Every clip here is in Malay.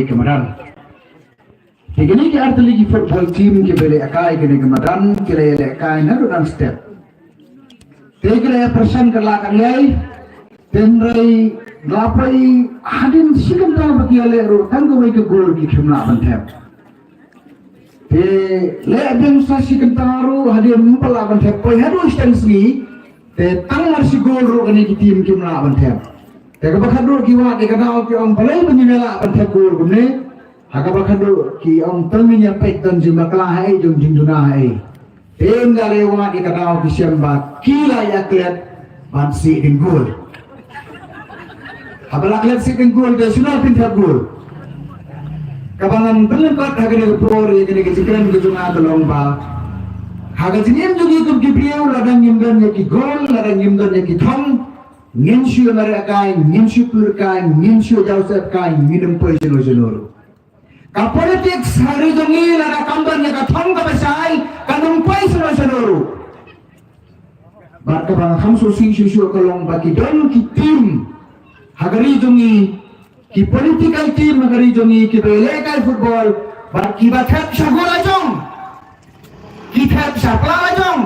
kemudian Kini ke arti lagi football team ke beli akai kini kemudian kira le akai naru dan step. Kira persen kerlakan yai tenrai lapai hadin sikam tahu bagi le ru tanggo ke gol ki khumna bantep. Le abeng sa sikam tahu hadin mumpala bantep poi hadu istansi tang marsi gol ru kini ki team khumna bantep. Tega bakhadur ki wa de kadao ki om balai penyimela bantep gol gumne. Haka bakhadur ki om tangnya pek dan jumlah hai jung jingduna hai. Tinggal lewat di kadau ki siamba kila ya klet bansi ding gol. Habala klet si ding gol de sunal pintar gol. Kabangan pelengkot haga ni por ye ni kisikan ke juna lomba. Haga jinim jugi kum ki priau ladang nyimdan ye ki gol ladang nyimdan ye ki thong. Nginshu mare kai nginshu pur kai nginshu jausep kai minum poi jenor. Ka politics hari jongi lara kamban ya ka thong ka basai kanung pai seno bat ka bang hamso sing shu kolong baki don ki team hagari jongi ki political team hagari jongi ki legal football bat ki bathap sagola jong ki thap sapla jong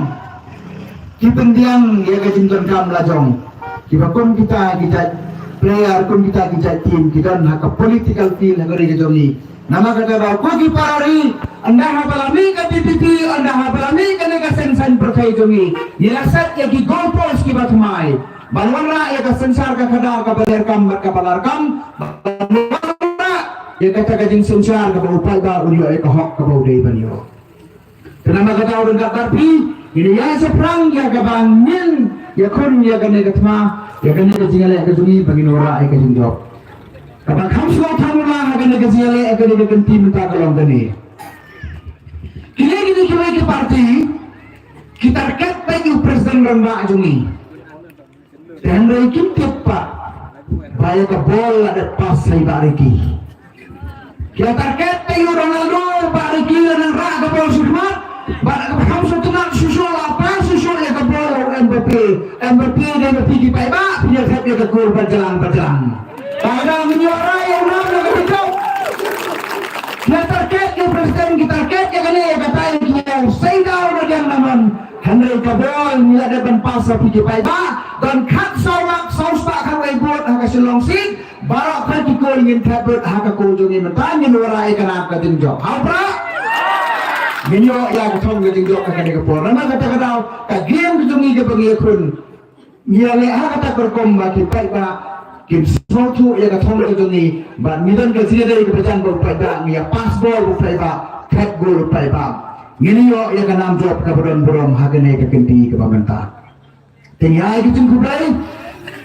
ki pendiang ya ka jington kam la jong ki bakon kita player kon kita team kita haka political team hagari jongi nama kata bawa kogi parari anda habalami ka PPP anda habalami ka nega sensan berkai jongi nilasat ya ki goalpost ki batmai balwara ya ka sensar ka kada ka balerkam ka balarkam balwara ya kata ka jing sensar ka upay ba ulio ya ka hok ka bauday banyo nama kata orang ka karpi ini ya seprang ya ka bangin ya kun ya ka nega tma ya ka nega jingale ka jongi banginora ya ka jingdok kapag hamslo thamula hagan nagasiale agan naganti minta kalong gani kini kiwai ke parti kita ket tayo presiden ramba ajungi dan rai kintip pa baya ka bol ada pas say bariki kita ket tayo Ronaldo bariki ng raga bol sudmat ba hamslo tunang susul apa susul ya ka bol MVP dan pigi pa iba pinya sa ka gol berjalan pada menyuarai yang ramai ketika kita terkait ke presiden kita terkait ke kini kata yang sehingga orang yang naman Henry Kabel nila depan pasar pergi payah dan kat sawak sausta kan buat hak selongsi barak kan kita ingin tabut hak kunjungi mentanya menyuarai kan apa tinjau apa minyo ya ketong tinjau kan kini kepor nama kata kagian kunjungi ke bagi kun nila hak kata berkomba kita kim suatu ya ka thong ko ni ba midan ka sine dai ka pajan ko pa da ya pass ball ko pa ba cat goal pa ba ngini yo ya ka nam job ka borom hagane ka kinti ka bamanta tin ya ki tin ku dai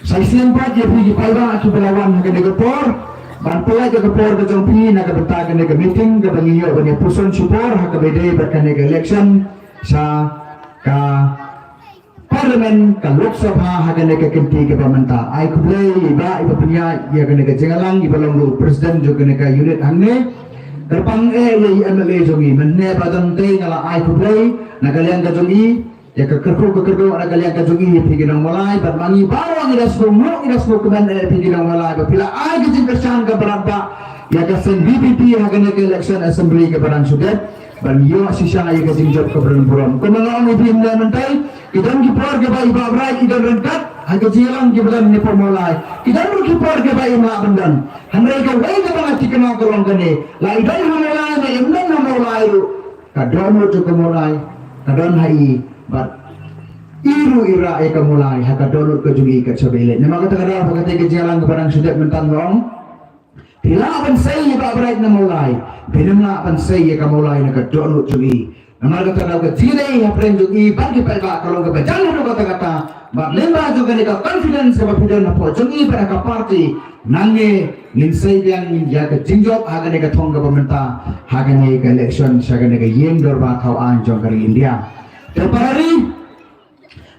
sai sen pa je pi pa ba ki belawan hagane ko por ban pula ka por ka jong pi na ka bata ka ne ka meeting ka bangi yo ba ne puson support ha ka bede ba ka ne ka election sa ka parlimen ka Lok Sabha hagane ka kinti ka pamanta ay kublay iba punya ya gane ka jengalang iba long presiden jo gane ka unit hangne terpang MLA jongi menne badan te ngala ay kublay nagalian ka jongi ya ka kerko nagalian ka jongi piginang malay bat mangi bawang idas mo kuman piginang malay pila ay gijing kersan ka baranta ya ka sen BPP hagane ka election assembly ka barang sudet ban yo sisa ay ka job ka barang kung mga ang ibig na mentay idan kipor ke bai babrai idan renkat haga jilang ke bulan ni pemulai idan kipor ke bai ma bandan hanai ka wai ke bang tikna kolong kane la idan hamulai na imdan hamulai ru kadon mo to mulai kadon hai bat iru ira e ka mulai haga donor ke jugi ka sabele nama kata kada pagate ke jilang ke barang sudah mentan long pila ban sai babrai na mulai pinamna ban sai ka mulai na ka donor jugi nama kata ka jile apren jugi bagi pa kalau ke bajan do kata ba lemba juga ni ka confidence ka pidan na po jugi para ka party nange ninsay yang ya ka jingjok haga ni ka thong ka pamenta haga ni ka election saga ni ka yeng dorba kau anjong kari India terpari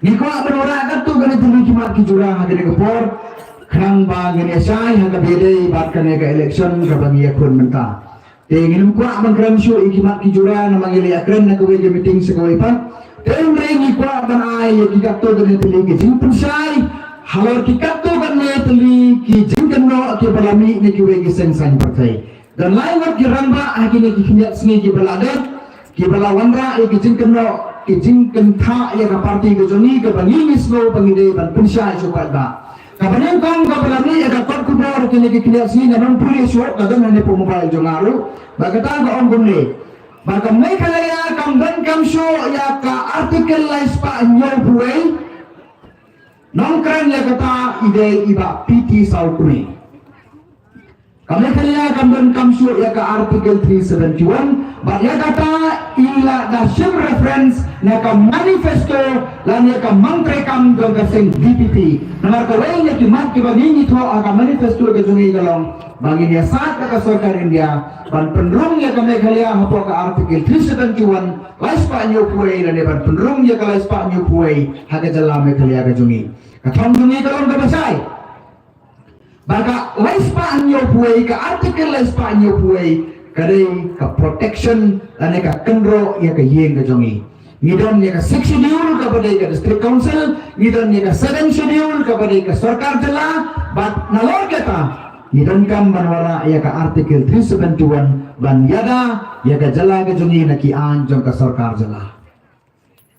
ni ko abora ka tu gani tumi kimat ki jura haga ni ka por khang ba gani sai haga bede bat ka ni ka election ka bangi akun menta ingin kuat mengkram show ikimat kijura na mangili akren na kawai meeting sa kawai pa tayong ringi kuat ban ay kikato dan tili kijing pensay halor kikato kan na tili kijing kano at palami na kiwai giseng sang patay Dan lain kiramba akhirnya kikinyat sini kibaladan kibalawanra kijingken tha ya ka parti ke joni ke banginis lo pangide ban pensya sukat ba kabanen kong kabalani ya ka kot kubor kini kikinyat sini naman puli suat kadan hane po mobile jongaru bagata ga on gunne baga mai kalaya kam dan kam show ya ka artikel lais pa nyo buai nongkran ya kata ide iba PT saukuni kami kaya kamdan kamsur ya ke artikel 371 bahaya kata ila da shim reference na ka manifesto lan ya ka mangtre kam dong kasing DPP namar ka way ya ki mat ki bagini tho aga manifesto ke jungi galong bagi dia saat ka sarkar India ban penrung ya kami kaya hapo ka artikel 371 lais pa nyo puai lan ban penrung ya ka lais pa nyo puai haga jalame kaya ka jungi ka thong jungi galong ka basai Baga laispa anyo puai ka artikel laispa anyo puai kadai ka protection ane ka kendro ya ka yeng ka jongi ngidon ya ka 6 schedule ka badai ka district council ngidon ya ka 7 schedule ka badai ka sarkar jala bat nalor kata ngidon kam banwara ya ka artikel 371 ban yada ya ka jala ka jongi na ki an jong ka sarkar jala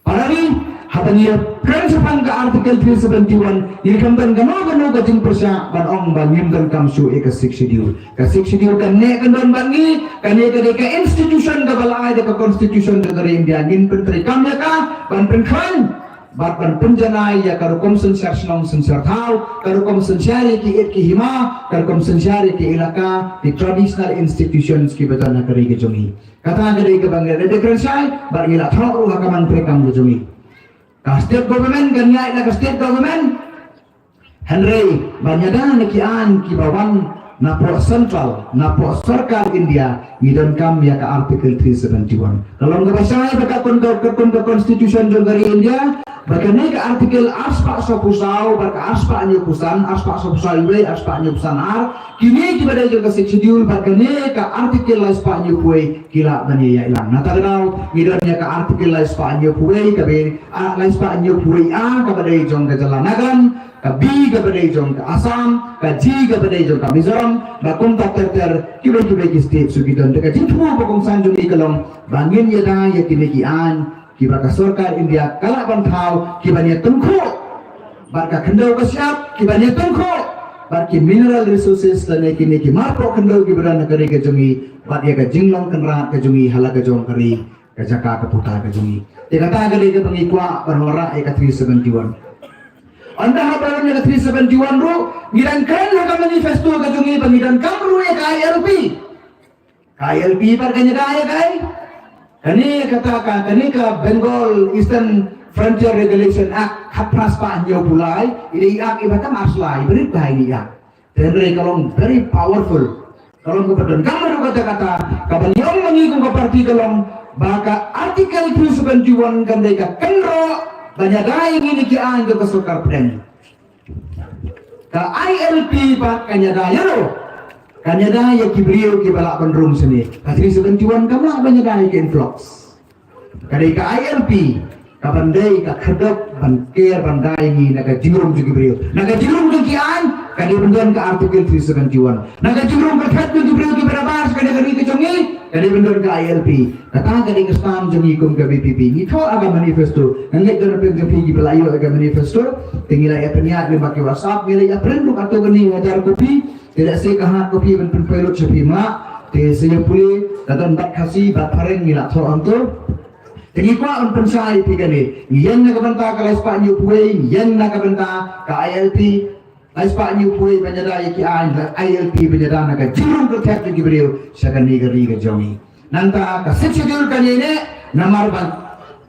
parani hatanya principal ke artikel 371 dikamban gano gajing persya ban ong bangim dan kamsu e ka 6 schedule kan ne kan don bangi kan ne ka institution ka balai ka constitution ka dari India ngin pentri kam ya ka ban penkran bat ban penjanai ya ka rukom sensar snong sensar thau ka rukom sensar ki et ki hima ka rukom sensar ki ilaka di traditional institutions ki batana kari ke jongi kata dari ke bangga de krensai bar ila thau ka man prekam ke jongi ka state government ganya ila ka state government Henry banyada nakian kibawan na po central na po sarkar India ngidon kam ya ka artikel 371 kalau nggak basai baka kondo constitution jong dari India baka ne ka artikel aspa so pusau baka aspa anyo pusan aspa so pusau iwe aspa anyo pusan ar kini kibada jong ka schedule baka ne ka artikel aspa anyo puai kila bani ya ilang natagnaw ngidon ya ka artikel aspa anyo puai kabe aspa anyo puai a kabada jong ka jalanagan ka B ka badai jong ka Assam ka G ka badai jong ka Mizoram ba kum ta ter kibe ki state su gidon ka jitu ba kong sanjung ikalong bangin ya da ya kinikian kiba ka sarkar India kala ban thau kiba ne tungko ba ka khandau ka siap kiba ne tungko ba ki mineral resources la ne kiniki marpo khandau kiba na kare ka jongi ba ya ka jinglong kanra ka jongi hala ka jong kari ka jaka ka puta ka jongi te kata ga de ka pangikwa barhora e ka 371 anda habaran yang 371 ru ngirangkan haka manifesto ka jungi pangidan kamru ya ka ILP par kanya daya kai kani kata ka kani ka Bengal Eastern Frontier Regulation Act hapras pa anyo bulai ini ak ibata maslai beri bahai ya dan kalau very powerful kalau kepada kamru kata kabanyong mangikong ka parti kalong baka artikel 371 kan dai ka kenro banyak dai ini kian ke sarkar pren ka ILP pak kanya daya ro kanya daya kibriyo ki balak pendrum sini ka 371 kamla banyak dai ke influx kadai ka ILP ka bandai ka khadap ban care bandai ni naga jingrum ju kibriyo naga jingrum ju kian kadai bendan ka artikel 371 naga jingrum ka khat ju kibriyo ki barabar kadai kari ke jongi kadai bendan ka ILP kata kadai ke stam jongi kum ka BPP ni tho aga manifesto ngai dar pe ke pigi belayo aga manifesto tingila ya peniat le baki WhatsApp gele ya prendu atau gani hadar kopi tidak se kaha kopi ben pelot sepi ma te se puli dadan bat khasi bat pareng ngila tho anto Tinggi kwa on pensai pigani yen na kabanta ka laispa nyu puai yen na kabanta ka ILP laispa nyu puai banyada ki an ILP banyada na ka jirum ko thak ki brio sagani gari ga jongi nanta ka schedule ka ne namar ban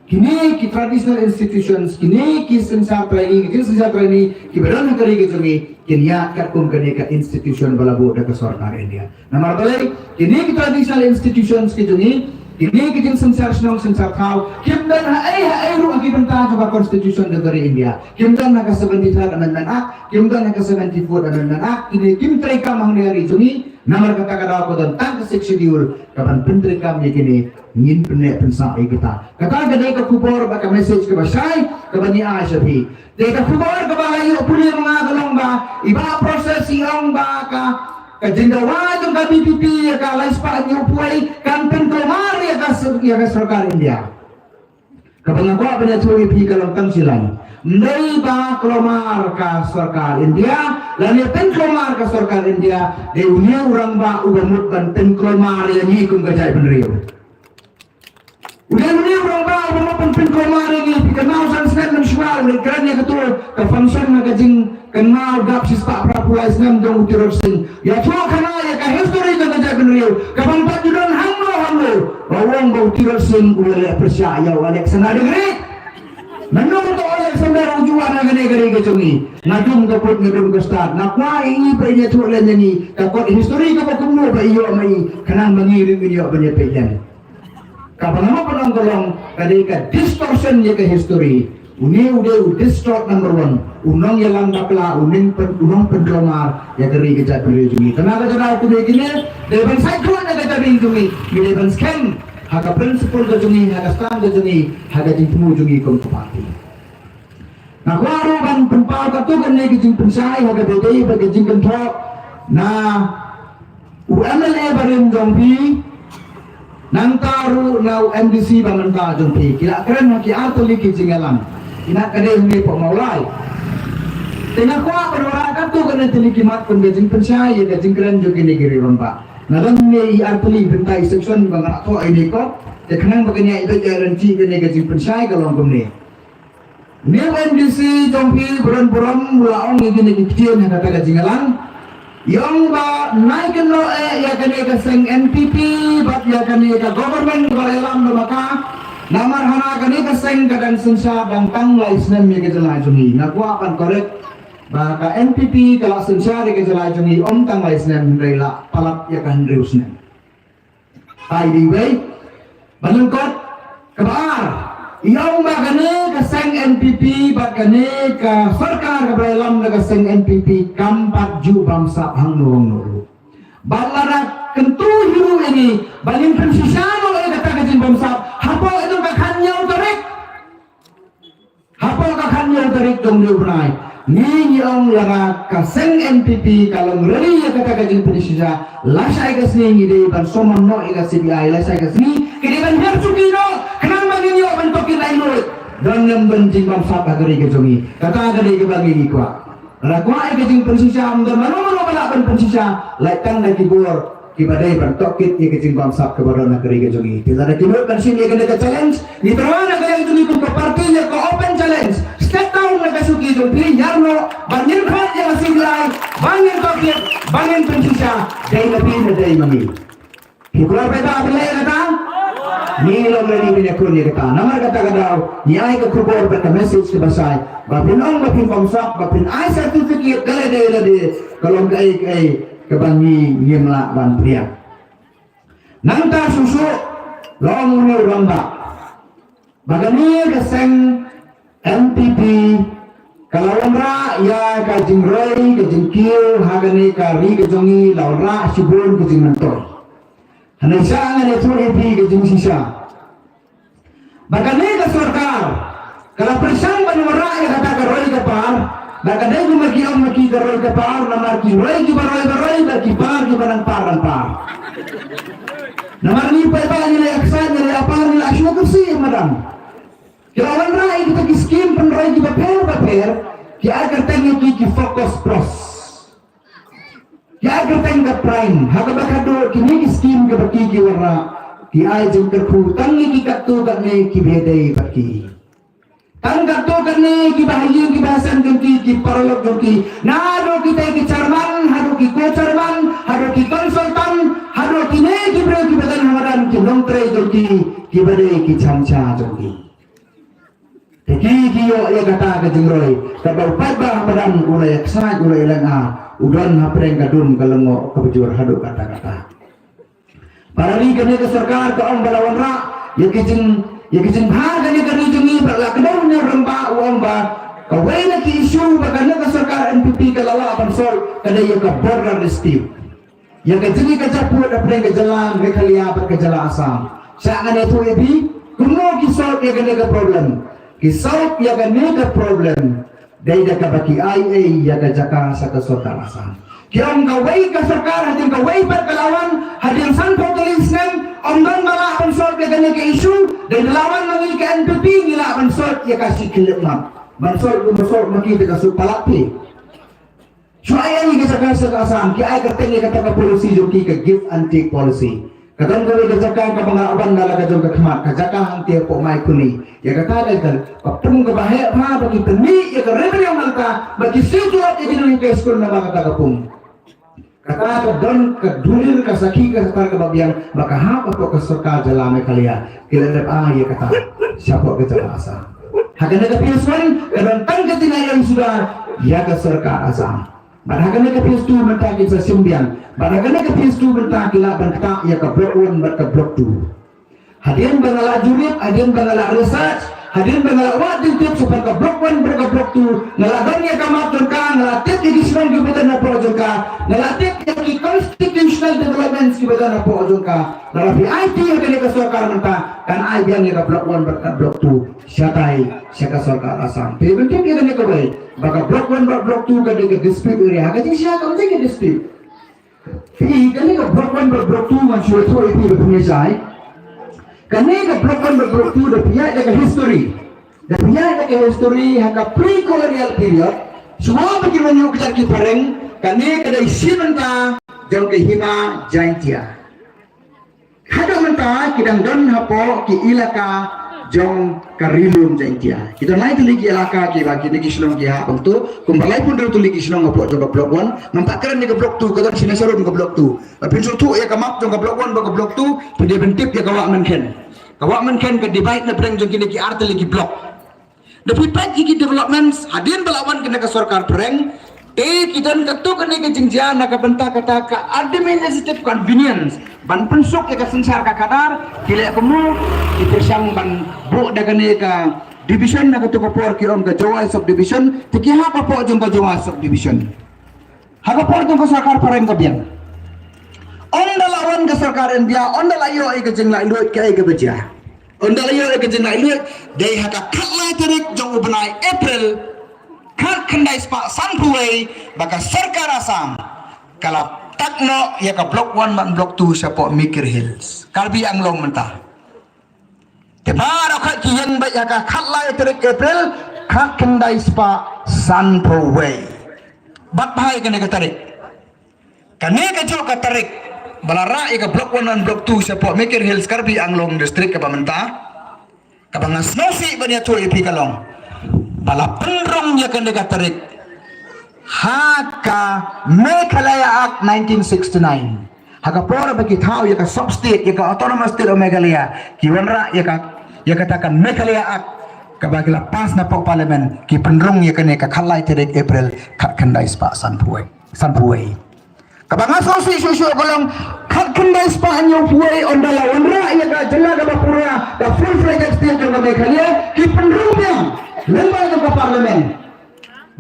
kini ki traditional institutions kini ki sensar training ki beran kari ga jongi kinya kat kum kane ka institution balabo da ka sarkar India namar balai kini ki traditional institutions ki jongi ini kita sensar senong sensar kau kimdan hai ru aki benta juga constitution dari India kimdan nak 73 amendment act kimdan nak 74 amendment act ini kim treka mang dari jungi namar kata kada ko dan tang ke schedule kapan pentri kam yakini ngin pene pensa kita kata gade ka kubor ba ka message ke basai ka bani ashabi de ka kubor ka ba ayo puli mga galong ba iba proses iong ba ka kajindawa yung KBPP ya ka laispa niyo puay kanten kelmar ya ka sarkar India kapangakwa pa niya tuwi pi kalangkang silang Ndai ba kelomar ka sarkar India dan ya ten kelomar ka sarkar India de unia orang ba ugamut kan ten kelomar ya ni kung gajay penriyo udah unia orang ba ugamut ten kelomar ya ni kenal san snap ng syual ni kran ya ketul ka function na kajing kenal gap sis pak prapulai senam dong utiror sing ya tuwa kana ya ka history ka gajay penriyo kapang pajudan hamlo bawang bau utiror sing ulah percaya walek sana degre Nanong to Alexander ujuan na gani-gani kajungi. Nadung kapot nadung kastad. Nakwa ingi pa inya tulan niya ni. Kapot history kapot kumuha pa iyo may kanang mangiring inyo pa niya pa iyan. Kapag naman pa ng kolong kadi ka distortion niya ka history. Uni udah distort number 1. Unang yalang bakla, unang pendromar ya kari kajat berjungi. Tenaga jana aku begini. Depan cyclone na kajat berjungi. Depan scam. Haka prinsipal kajungi, haka stand kajungi, haka jing tumujungi kong kapati. Nakwaro kan pempaw katugan na kajing pensay, haka bedey, haka jing kantrok, na UMLA barin jongpi, nang taru na UMDC bamanta jongpi, kila keren haki atuli kajing alam, kina kadeh hungi po maulay. Tinakwa penwara katugan na tilikimat kong kajing pensay, ya kajing keren jogi negeri rompa. Nalang ni artuli bentai section bang atau ini ko te kanang baganya itu garansi kene gajing pensai kalong kumni ni MDC jongpi buran-buran mulaong ngene kecil yang kata gajing alang yang ba naikin lo ya kene kaseng NPP bat ya kene ka government balalam maka namar hana kene kaseng kadan sensa bangtang laisnem ya kejelah jungi ngaku akan korek Baka NPP kalau sensari ke jalan jungi om tang laisnem rela palap ya kan reusnem. By the way, balengkot kebar. Iong bagane kaseng NPP bagane ka sarkar kabelam na kaseng NPP kampat ju bangsa hang nurung. Balara kentu hiru ini balin pensisano e kata kajin bangsa. Hapo itu kakanyau tarik. Hapo kakanyau tarik dong diurnai. Ni yang lara kaseng NPP kalau ngeri ya kata kajing Indonesia lasai kasni ngide ban somon no ika CBI lasai kasni kini ban hersuki no kenang bagi yo ban tokin lain no dan yang benjing bangsa bagari kejongi kata agari ke bagi kwa rakwa kajing Indonesia amda mano bala ban Indonesia laitang lagi bor kibadai ban tokit ya kajing bangsa ke badan negeri kejongi tidak ada kibur kan sini kena ke challenge ni terwana kaya kejongi ku partinya ke open challenge step down na kasuki jompi yarno bangin khat yang siglai bangin tokit bangin Indonesia day lebih na day mami hikular peta apilay kata nilong lagi pinakun niya kata namar kata kadaw niyay ka kubor peta message ke basay bapinong bapin pamsak bapin ay certificate galade kalong kay kebangi yemla ban pria nanta susu long ni ramba bagani kaseng MPP kalau ra ya kajing roi kajing kiu hagani kari kajongi laura sibun kajing nantor hanasa ngane tu MP kajing sisa bagani ka sarkar kalau persang banwara ya kata karoi kapar bagani ko maki karoi kapar namar ki roi ki baroi bagi par ki banang par namar ni pa ni aksan ni apa ni asyo kursi madam Kirawan rai kita ki skim penrai ki baper ki agar tengok ki fokus pros ki agar tengok prime haga bakado kini ki skim ke baki ki warna ki ai jeng kerpu tangi ki katu gatne ki bedai baki tang katu gatne ki bahayu ki bahasan ki parolog ki nado kita ki charman hado ki ko charman hado ki konsultan hado ki ne ki bre ki badan hamaran ki nongtre ki bedai ki chamcha joki Kiyo ya kata ke jengroi, kalau pada padam ulaiksaj ulai lenga, udon hapreng kadum kalengo kebujur haduk kata-kata. Parali kene ke sarkar ke om balawan ra, ya kicing bhaga ni kani jungi berla kedau ni remba uang ba, kawai na ki isu bagana ke sarkar NPP ke lala pansol kada ya ke border dispute. Ya ke jengi ke japu hapreng ke jalan ke kalia ke jalan asam. Sa ngane tu ebi, kuno kisah ya kene ke problem. Kisah yang ada problem dari jaka baki IA yang jaka sa kasota rasan Kiam kawai ka sarkar hadin kawai perkelawan hadin san populisme omdan malah ansor ke gani ke isu dan lawan lagi ke NPP nila ansor ya kasih kelima ansor maki ka su palakti so ay ni ka sarkar asam ki ay kateng kata polisi joki ke give and take policy kadang kali kerjakan ke pengalaman dalam kajong kekhmat kajakan hanti po mai kuni ya kata ada kapung ke bahaya ma bagi teni ya ke rebel yang malta bagi situat ya dinun ke skul na kata kapung kata ke don ke dulir ke saki ke setar ke babian maka hapa po ke surka jalame kalia kila ya kata siapa ke jala asa hagana ke piaswan kadang tang ketina yang sudah ya ke surka asam Barangkali ke PS2 mentah kita sembian. Barangkali ke PS2 mentah kita bentak ya ke blok 1 ke blok 2. Hadirin bangala jurit, hadirin bangala research, hadirin bangala wajib tip supaya ke blok 1 ke blok 2. Ngalagan ya ke maturka, ngalatik ya disenang kebetulan apa ojongka, ngalatik ya ke constitutional development kebetulan apa ojongka. Ngalapi IT yang kini ke sorkar mentah, kan ay biang ya ke blok 1 ke blok 2. Siapa sorkar asam. Tapi penting kita ni kebay. Baka blok 1 blok 2 ka de dispute area ka ting siya ka ting dispute fi kani ka blok 1 blok 2 man sure to ipi punya sai kani ka blok 1 blok 2 da piya ka history da piya ka history haka pre colonial period semua bagi menyu kita pareng kani ka da isimenta jang ke hima jaintia hada menta kidang don hapo ki ilaka jong karilum jaintia kita naik lagi elaka ki bagi lagi selong ki ha untuk kumbalai pun tu lagi selong ngapok jong blok 1 nampak keren ni ke blok 2 kadang sini sarun ke blok 2 tapi sutu ya ke map jong ke blok 1 ke blok 2 pada bentip ya kawak menken ke debate na breng jong kini ki arte lagi blok tapi pagi ki developments hadin belawan kena ke sarkar breng kita ketu kena ke jengjian nak bentak kata ka administrative convenience ban pensuk ya sensar ka kadar kile kamu kita sang ban bu daga ne ka division na ketu por kirom ka Jawa subdivision tiki ha pa po jong ka Jawa subdivision ha ka por jong ka sarkar pareng ka biang onda lawan ka sarkar India onda layo ai ka jeng lai luat ka ai ka beja onda layo ai ka jeng lai luat dei ha ka khatlai tarik jong ubnai April khat khandai spa sanpuai baka sarkar asam kalap takno ya ka blok 1 man blok 2 sa po Mikir Hills kalbi ang long mentah tebara khat kiyen ba ya ka khatlai tarik April khat khandai spa sanpuai bat bahai kene ka tarik kane ka jo ka tarik balara ya ka blok 1 man blok 2 sa po Mikir Hills kalbi ang long district ka pamentah kabangas nosi banya tu ipi kalong bala penrong ya kene ka tarik haka Meghalaya Act 1969 haka pora bagi tahu ya ka sub-state ya ka autonomous state of Meghalaya kiwanra ya katakan Meghalaya Act kabagi lepas na po parlimen ki penrong ya kene ka khalai tarik April kat kendai spa sanpuai kabang asosi susu kolong kat kendai spa anyo puai ondala wanra ya ka jela ka bapura ka full fledged state ka Meghalaya ki penrong ya lembaga ka parlimen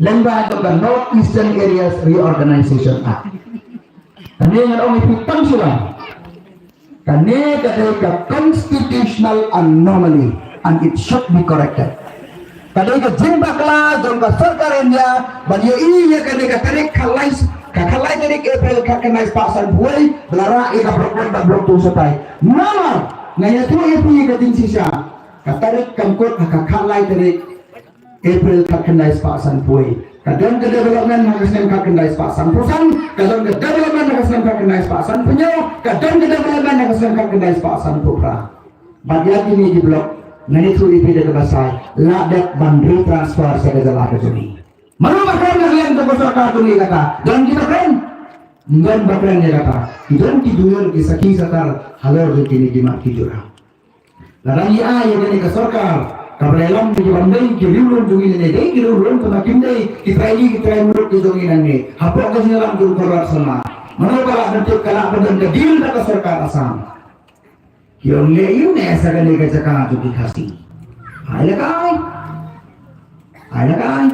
lembaga ka North Eastern Areas Reorganization Act kani nga ong ipitang sila kani ka constitutional anomaly and it should be corrected kani ka jimbakla jong ka sarkar India bagyo iya kani ka tarik khalai tarik April ka kanais pasan buhay belara ika blok 1 blok 2 satay nama ngaya tu ipi ka din sisa ka tarik kamkot ka khalai tarik April kakendai pasan pui. Kadang ke development hakasnem kakendai pasan pusan, kadang ke development hakasnem kakendai pasan penyo, kadang ke development hakasnem kakendai pasan pupra. Bagian ini di blok, ngani tu ipi de basai, ladak bandri transfer segala ke sini. Mana makan kalian ke besar tu ni kata, dan kita keren, dan bakren ni kata, dan tidur kisah tar halau kini di mak tidur. Larang ia yang ini ke sarkar. Kabelang di bandai kirulun jungin ini deh kirulun kemakin deh kita mulut di jungin ini apa kasih dalam guru keluar sama mana kalau bentuk kalau badan kedil tak sarkar asam yang lain esa kan dia cakap tu dikasih ada kai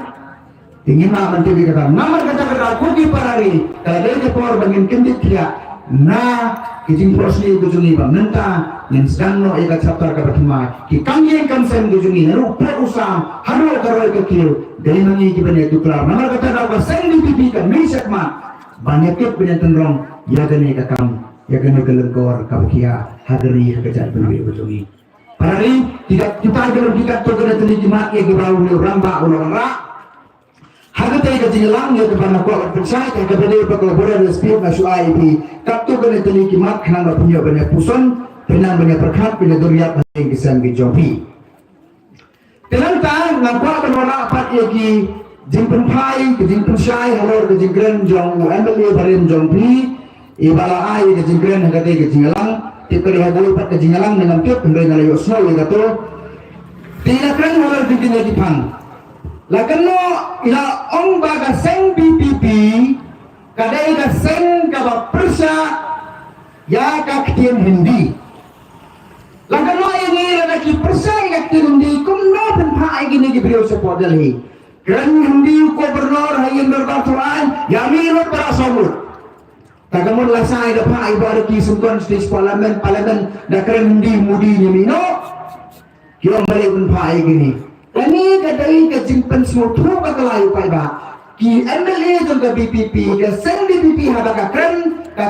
tinggi mah bentuk dia kata nomor kata kuki parari kalau dia kepor bangin kendit dia na kijing prosli gujungi ba menta nen sedangno ega chapter ka batima ki kangye kansen gujungi ru usam haro karo ke kil dari nangi ki bane duklar namar kata da ba sen di pipi ka mi sakma banyak ke penyentuh ya gane kakam ya gane gelengkor kabukia hadri hagajat berbeda betul. Parari tidak kita dalam kita tu kena teliti mak ya gebrau ni ramba orang ra. Hagatay ka jinlang ya kepada ko pensai ka kepada pekolaboran respect nasional IP. Kaptu kena teliti mak nang punya banyak puson, penang banyak perkat punya duriat yang kisan ki jopi. Tenang nampak penora apat ya ki jimpen pai ke jimpen syai halor ke jingren jong MLA barim jong pi ibala ai ke jingren hagatay ka jinlang tikari hagul pat kejingalang dengan tiap pendai ngalayo snow ya gato tidak keren halal bikin lagi pang lakan no ila ong baga seng BPP kadai ka seng kaba persa ya kaktian hindi lakan no ini lana ki persa ya kaktian hindi kum no penpa gini gibriyo sa podalhi keren hindi gubernur hayin berbaturan ya mirot para somut Tagamun lasai dapat ibarat kisumkan stage parlimen dah keren di mudi nyamino kira balik pun pai gini ini kadai ke jimpen semua tu bakal pai ba ki MLA jong ke BPP ke seng BPP haba ka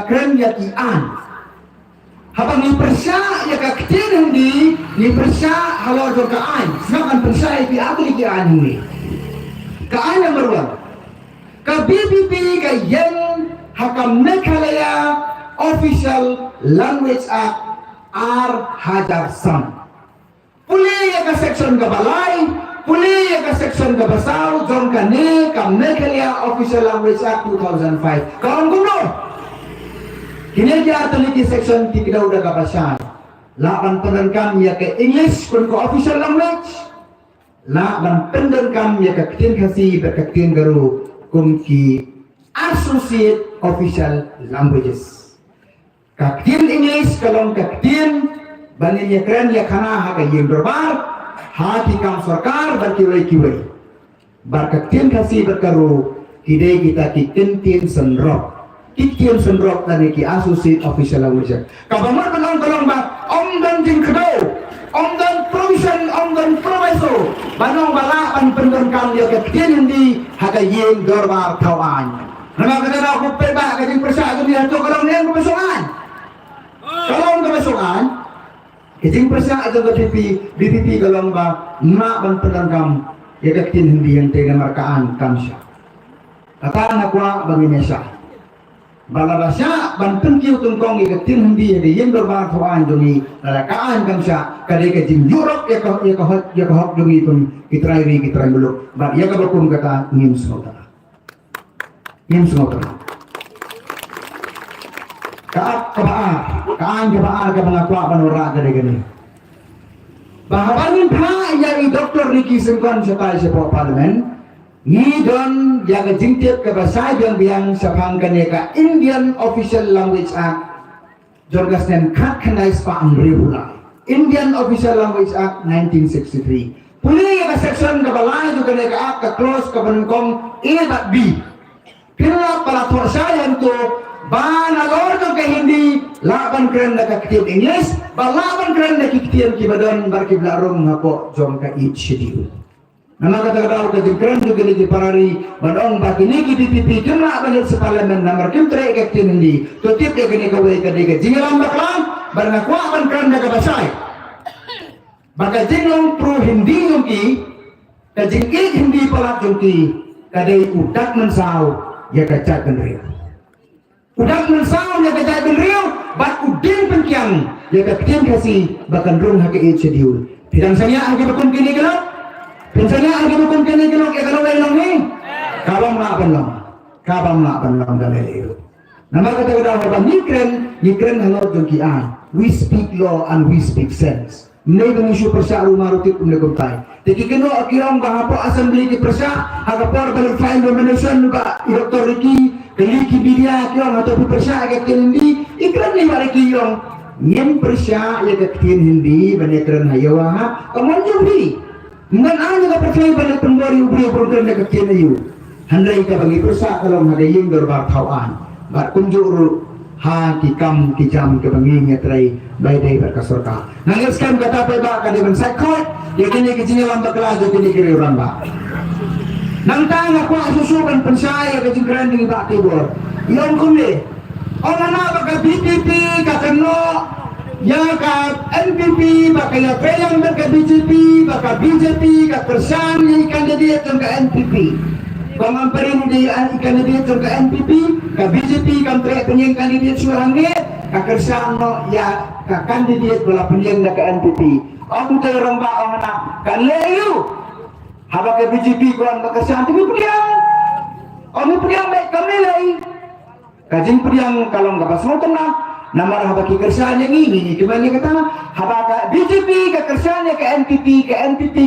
keren ya ki an haba ni persya ya ka ktin hindi ni persya halo jong ka an senakan persya ki aku ki an ni ka an number 1 ka BPP ka yang Hakam Meghalaya Official Language Act Hajar Sam. Puli ya ka section ka balay, puli ya ka section ka basaw, jong kani ka Meghalaya Official Language Act 2005. Kaon kuno. Kini dia teliti section ti kidaw da ka basan. Laban pendenkam ya ke English kun ko official language. Laban pendenkam ya ka kitin kasi berkatin garu kum ki Associate Official Languages. Kaktin English kalong kaktin baninya keren ya kana haka yang berbar haki kam sarkar berkiwai-kiwai berkaktin kasih berkaru kidai kita kitin senrok tadi ki Associate Official Languages kabamar kalong ba om dan jing kedau om dan provision om dan proviso banong bala pan pendengkam ya kaktin hindi haka yang berbar tawan. Nama kata aku peba kajing persa tu dia tu kalau ni aku besokan. Kalau aku besokan, kajing persa atau BPP kalau ba mak ban penangkam ya kaktin hindi yang tega markaan kamsya. Kata anak wa bang Indonesia. Balabasya ban penkiu tungkong ya kaktin hindi yang berbar tuan jungi lalakaan kamsya kadai kajing Europe ya kahok jungi pun kitrai muluk. Ba ya kabakum kata ngim semua. Yang semua kaan kebaa ke pengakwa panora dari gini bahawanin pa yang Dr. Ricky Sengkon setai sebuah parlemen ni don yang jingtip ke bahasa biang sepangkan ya ke Indian Official Language Act jorgas nem kat kenais pa amrihula Indian Official Language Act 1963 puli ke section ke balai juga ya ke act ke close ke penengkong A dan B kira para tuasayan tu banagor tu ke hindi laban keren na kaktiyan English balaban keren na kaktiyan kibadan barkiblarong ngapo jom ka itshidi nama kata-kata ka keren juga ni parari badong bakini ki DPP kena banyak sa parlimen na markim tre kaktiyan hindi tutip ya gani kawai kadika jingalang baklang barangakwa ban keren na kabasay baka jinglong pro hindi yung ki kajingkik hindi pala yung ki kadai udak mensaw ya kacakan rio. Udah mensau ya kacakan rio, bat udin penkiang ya kaktian kasih bahkan rung hake sediul. Tidak saya angke bakun kini gelap, pensanya angke bakun kini gelap ya kalau belong ni, kabam lapan lam dalai rio. Nama kata orang nikren halor jongkian. We speak law and we speak sense. Nei pengisu persa rumah rutit umlegumtai. Teki keno akirang bahapo assembly di persa hagapor balik file nomination ba Dr. Ricky keliki bidia kirang atau persa agak hindi ikran ni mariki yung nyem persa ya kaktin hindi banekran hayawa kamonjong hi ngan ano ka percaya balik penggori ubri program na kaktin ayu handai ka bagi persa kalau hadaying dorbar tawan bar kunjuru ha kikam kijam ke bangi ngetrai baidai berkasorka nangiskan kata peba kadiban sakot ya kini kecilnya lambat kelas ya kini kiri orang ba nang tanga ko susukan pensaya kecil keren di ba tibor Iyon kundi. Orang na baka BPP katano ya ka NPP baka ya pelang ka BJP baka BJP ka Kersan ni kandidat ka NPP. Kung ang parin di kandidat ka NPP ka BJP kan tre penyeng kandidat suarangge ka Kersan no ya ka kandidat wala penyeng ka NPP. Ang tayo orang ba ang na kan leyu. Haba ka BJP ko ang Kersan ti piyang. Ang piyang baik kami lay. Kajing priang kalau nggak pas mau tenang, nama habaki kerjanya ini, gimana kata, habaka BJP ke kerjanya ke NPP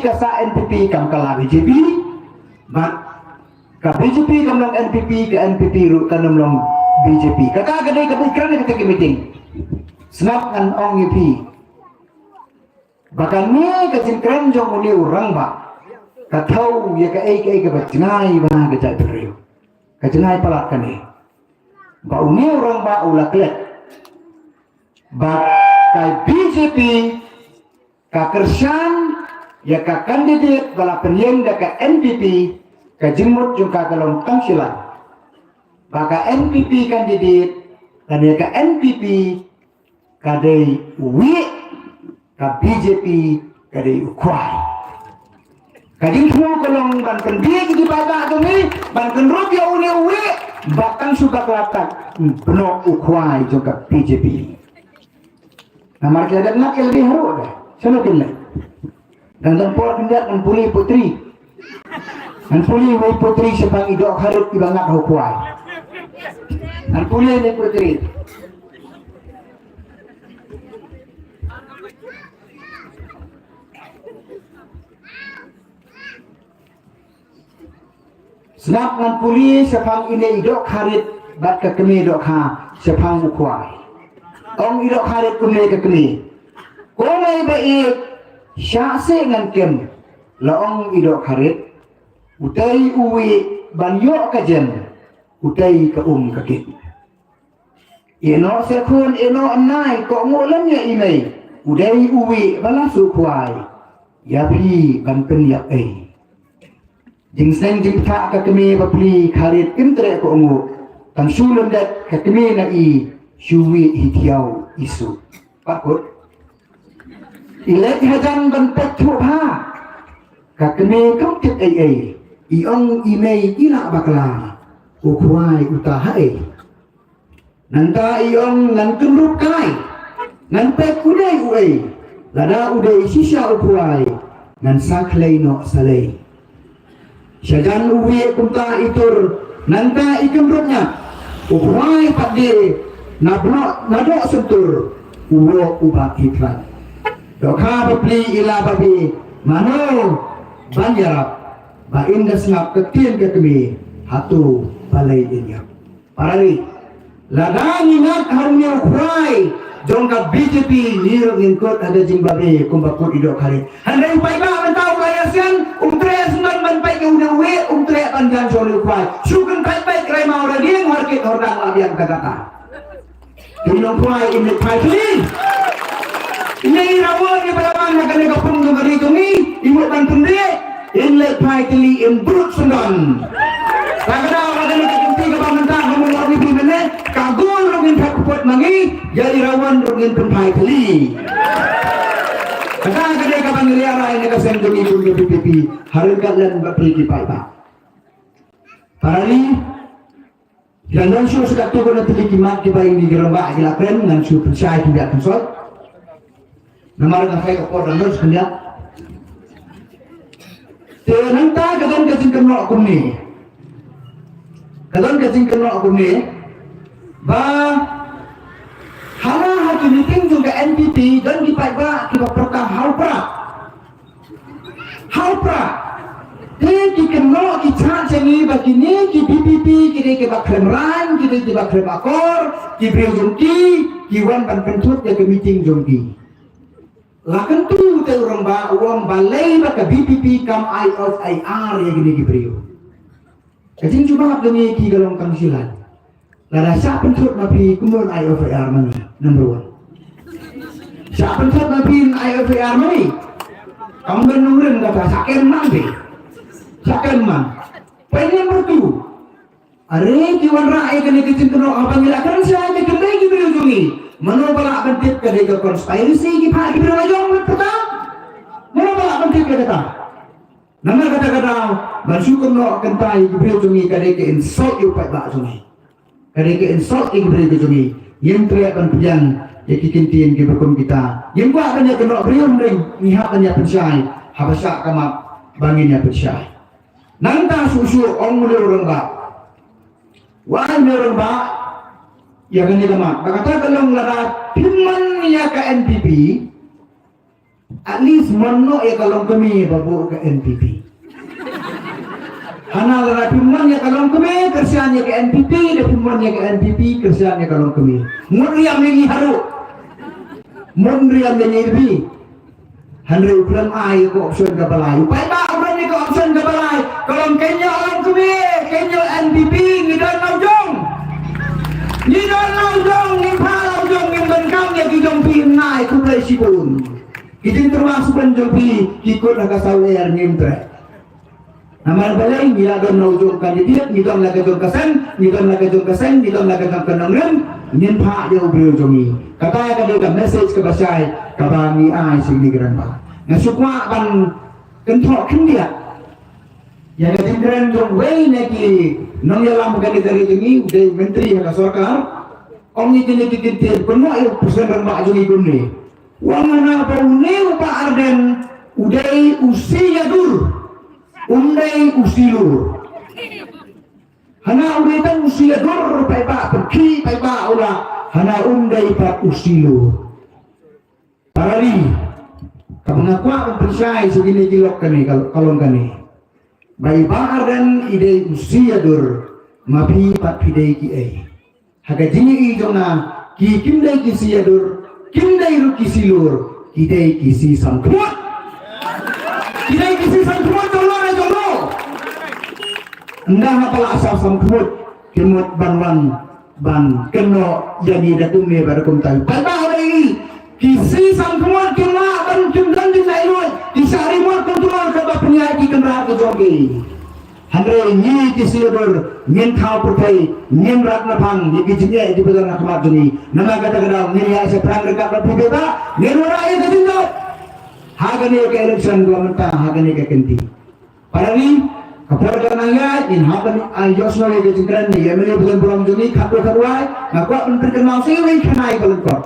ke sa NPP kam kalah BJP, mak ke BJP kam long NPP ke NPP ru kanum long BJP, kata gede kepikiran kita meeting, snap kan ong UP, bahkan ni kajing keren jong uni orang ba, katau ya ke ke bacengai bana kejat beriu, kajengai palat kan ni. Bau ni orang bau laklet, bakai BJP, Kersan, ya ka kandidat bala penyeng ka NPP, ka jemut juga kalong tangsilan, baka NPP kandidat dan ya ka NPP, kadai uwi, ka BJP kadai ukwai. Kadang semua kalong banten dia jadi baca tu ni, banten rupiah uwi. Bahkan suka kelatan penuh ukwai juga PJP. Nama kita ada nak lebih haru dah. Sana kena. Dan tempur kendak dan puli putri. Dan puli wei putri sepang idok harut ibangat ukwai. Dan puli ni putri. Senap dengan puli sepang ini idok harit bat ke kemi idok ha sepang ukwai. Ong idok harit kemi ke kemi. Komai baik syakse dengan kem. Laong idok harit utai uwi banyo kajen utai ke kakit. Eno sekun eno anai kok ngulan ya imei. Udai uwi balas ukwai. Yapi ban penyak Jingseng jingta ka kami bapli karit intre ko ungu tan sulam dat ka kami na i syuwi hitiaw isu pakut ilek hajan ban pethu ha ka kami kamtit ai iong imei ila bakla ukwai utaha nanta iong nan kenrup kai nan pek udai uai lada udai sisa ukwai nan saklei no salei Syajan uwi kumta itur nanta ikemrutnya ukwai pakde nadok sentur uwo ubak hiklat dokha bapli ila babi mano banjarap ba inda sngap ketien ketemi hatu balai dinyap parari ladang ingat harumnya ukwai jongka BJP nirok ngikut ada jimbabe kumbakut idok hari handai pai ba mentau kayasan umtre sundan ban pai ke udah we umtre panjang sore ukwai sukan pai krai mau dia market ordang labian kata dinong kuai ini pai ini rawon ni balabang na kani kapung ngari tungi imut bantun dia ini pai kili imbrut sundan Kadang kadang kita ke pemerintah mengeluarkan di mana kagul rugin takut mangi jadi rawan rugin tempai kali. Kadang kadang kita pengliara ini kesen demi dulu PPP harga dan berpergi pai. Parali dan langsung sudah tu kena tinggi kimat kita ini gerembak dilakukan dengan su percaya tidak konsol. Nama dengan saya kapor dan terus kendak. Tenanta kadang kecil kenal aku ni. Kadang kecing kenal aku ni, bah, hala hati meeting juga NPP dan dipakai kita perkah halpra, Dia kenal kita seni begini, ki BPP, kita bakrem ran, kita bakrem akor, ki beri jumki, ki wan ban pentut ya ke meeting jumki. Lakan tu te orang balai baka BPP kam IR ya gini ki beri. Kecing cuma demi ki galong tangsilan. Lada siap pentut napi kumul IFR mana number 1. Siap pentut napi IFR mana? Kamu benungren kata saken man be. Saken man. Pengen bertu. Are kiwan rakyat kena kecil kena apa ngilakan saya kena kita ujungi. Mana balak bentip kena ke konspirasi kita kita majong betul. Mana balak bentip kata. Nama kata-kata bersyukur no kentai kita ujungi kena ke insult you pai bak ujungi. Kena ke insult kita ujungi. Yang teriakan pian yang kikintian kita berkum kita. Yang buat kena kena berium ring nihat kena percaya. Habasya kamat banginnya percaya. Nanta susu orang muda orang bak. Wahai orang bak, ya kan kita mak. Kata kalau lara piman ya ke NPP, at least mono ya kalau kami babu ke NPP. Hana lara piman ya kalau kami kerjanya ke NPP, dan piman ya ke NPP kerjanya kalau kami. Muriam ini haru, muriam ini lebih. Henry ukuran ai ke option ke balai. Pai bak ukuran ke option ke balai. Kalau Kenya orang kami, Kenya NPP ngidon laujong. Ngidon laujong, ngimpa laujong, ngimbengkang ya kijong pi nai ku play sipun. Kijing termasuk penjong pi ikut nak sawer ngimtre. Nama balai ngidon laujong kandidat, ngidon lagi jong kasen, ngidon lagi jong kasen, ngidon lagi jong kenangan, ngimpa dia ubrio jongi. Kata dia message ke basai, kabani ai sini geran ba. Ngasukwa ban kentok kendia. Ya ketinggalan dong, wei neki nong yalam bukan dari jengi, udah menteri ya sarkar. Om ini kini kikintir, penuh ya persen rembak jengi guni. Wangana paune upa arden, udai usia dur, undai usilur. Hana udai tan usia dur, paiba pergi, paiba ulah. Hana undai pak usilur. Parali, kamu ngakwa mempercayai segini kilok kani kalau kani. Bayi bakar dan ide usia dur mapi pat pidai ki ai haga jini i jona ki kimdai ki sia dur kimdai ru ki silur kidai ki si sangkut kidai ki si sangkut jolo endah apala asal sangkut kemut ban keno jadi datum me barakum tahu pada hari kisi sangkut kena ban kimdan di nailoi disari mo kontrol ka ba penyaki kenra ke jogi andre ni kisidur nyen khau pertai nyen ratna phang ni kijinya di bazar nak matuni nama kata kata ni ya se prang reka ba pibeba nyen rai ke jindo hagane ke election go menta hagane ke kenti parani kapar kananga in hagan ayosno ke jingran ni emele bulan bulan juni khapro kharwai ngakwa menteri kenal sing wei khanai balengkot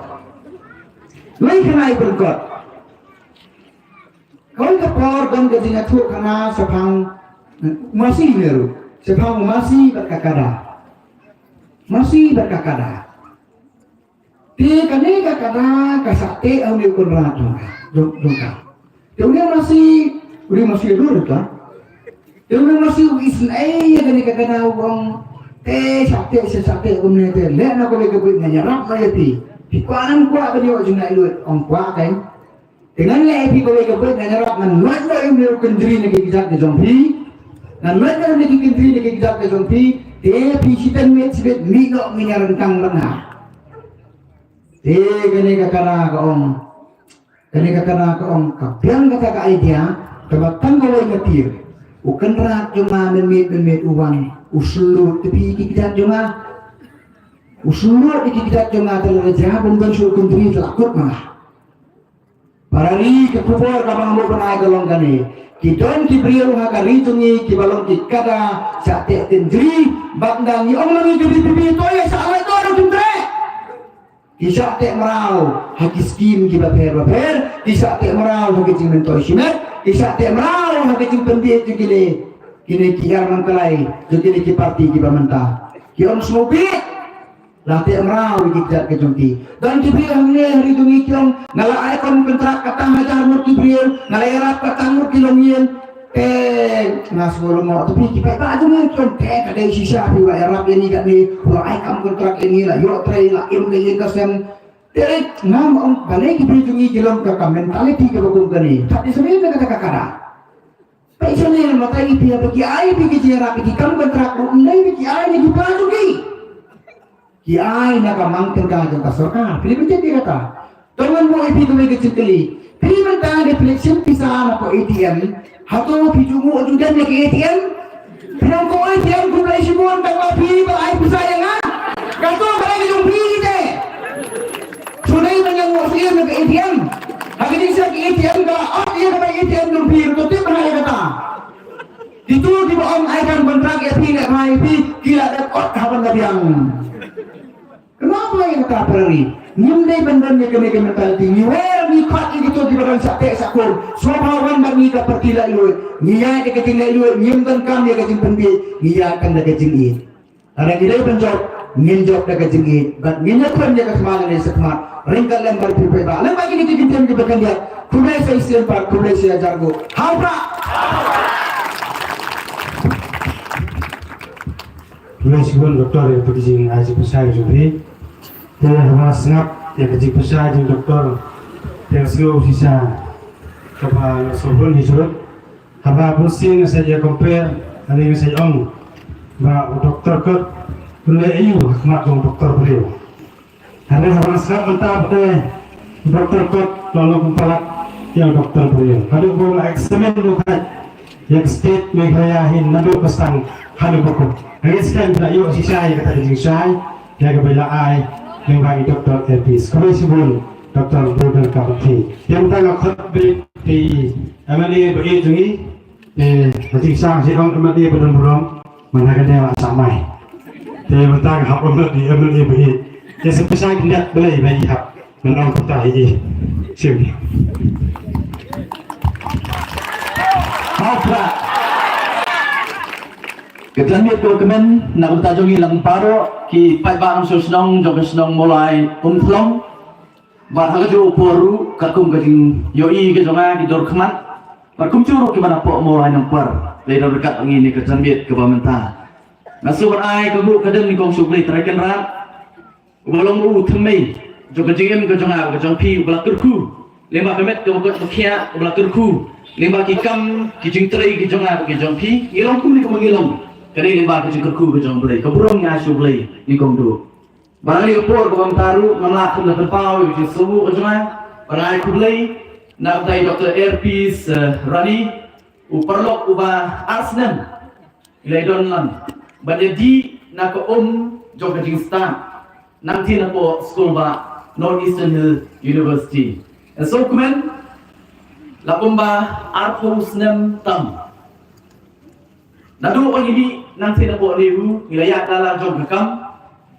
wei khanai balengkot kau kapor dan gajinya tu karena sepang masih meru, sepang masih berkakada, Ti kani kakada kasate au ni kunra jongka. Dia masih dulu kan? Dia masih isnai ya kani kakada uang sate umne te le na ko le ko nyarap ma yati. Pikuanan kuat ka dia junai luat ong kuat kan? Dengan lepi kau yang berbuat nyarap dengan mana yang melakukan diri negeri kita ke jompi, dengan mana yang melakukan diri negeri kita ke jompi, tapi sitan met sibet mino menyarentang mana. Kene kakara kaong kapiang kata ka idea, kabatang kau ngatir, ukan rat cuma memit uang, usul tapi kita cuma usul kita cuma terlalu jauh bukan suruh diri telakut mah. Parari ke kubur kabang mo panay galong gani. Kidon kibriyo hakari tungi kibalong kikada sa tendri bagdang yung nami kibibibi to ya sa alay to ano tundre. Isa te marao hakiskim kibaper isa te marao hakijing mentoy simet, isa te marao hakijing pendiet kini kiyar ng kalay kini kiparti kibamanta. Kiyon smobi Lati amrau dikijat ke jongki dan kibriyo ni hari tungi kiong ngalaay kon kontrak katang hajar mo kibriyo ngalayrap katang mo kilongyen ngas mo tapi kita aja ni kiong kada sisa pi wa yarap ini kat ni ay kam kontrak ini la yo tray la im ni kasem tere ngam ang balay kibriyo tungi kilong ka mentality ke bagong gani tapi sebenarnya kata kakara paisa ni matai pia bagi ay bagi jarap bagi kam kontrak mo ndai bagi ay ni gipajugi Kiai nak mangkin kajang kasorka. Pilih jadi kata. Tangan mo ipi tu kecil kali. Pilih mentah reflection pisah apa ATM. Hato pijumu ajudan ke ATM. Pinang ko ay tiyang kulay sibuan kang mapi ba ay pusaya nga. Ganto ba lagi yung pili te. Sunay man yang mo siya nag-ATM. Hagin siya ATM ka at iya ka ATM ng pili to ti mahal ka. Dito di ba ang ay kan kontrag at pili ay kila dapat haban na biyang. Kenapa yang kaprari? Nyumday bandan niya kami mentality. Niwer ni kat dito di bagan sa tek sakor. Swabawan bagi ka partila ilu. Niya di kating ilu nyumdan kam dia kating penbi. Niya kan da kating i. Ara gilay penjok nginjok da kating i. But niya pun dia kasmalan ni sakmat. Ringkal lembar pipai ba. Alam bagi ni kitim di bagan dia. Kulay sa istian par kulay sa jargo. Hapra. Kulay siguro doktor yang pagkising aji pasay jubri. Dia hama sengap yang kecil pasay jeng doktor. Yang siguro sisa kapal sobron hijrot. Haba pusing saja compare ada yang saya om. Ba doktor kot kulay ayu mak dong doktor beliau. Ada hama sengap mentah pada doktor kot lalu kumpalat yang doktor beliau. Kalau bola eksamen dukat yang state meghayahin nado pasang halu bokok. Ngeriskan bila yuk si saya kata jeng saya dia kebela ai yang bagi doktor Epis. Kami sebut doktor Broder Kapati. Yang tengah khutbah di MLA bagi jungi nanti sang si orang MLA berumur mana kena samai. Dia mentang hak umur di MLA bagi. Dia sepesai tidak boleh bagi hak menang kota ini. Sini. Hapra. Ketanit ko kemen nak utajongi lang paro ki paiba ang susnong jog susnong mulai umtlong bar haga jo poru kakum kating yoi ke jonga ki dor khamat bar kum churu ki mana po mulai nang par le dor dekat ang ini ketanit ke pamenta nasubar ai ke bu kadem ni kong sublai traken rat ubalong u thmei jog jingem ke jonga ke jong pi ubla turku lemba kemet ke bokot bukhia ubla turku lemba ki kam ki jingtrei ki jonga ke jong pi ngilong ku ni ke mangilong kali lemba ke jingkerku ke jong blai ke burung ngasu blai ni kong du barang ni por ko taru ngamla kum na terpau ki subu ke jonga barang ku blai na dai Dr. Erpis Rani u perlok uba Arsenal ilai don lan badi na ko jog ke jing sta nanti na po school ba Northeastern Hill University so kumen lapumba arpus nem tam nadu orang ini nanti nak buat lehu wilayah dalam jom hakam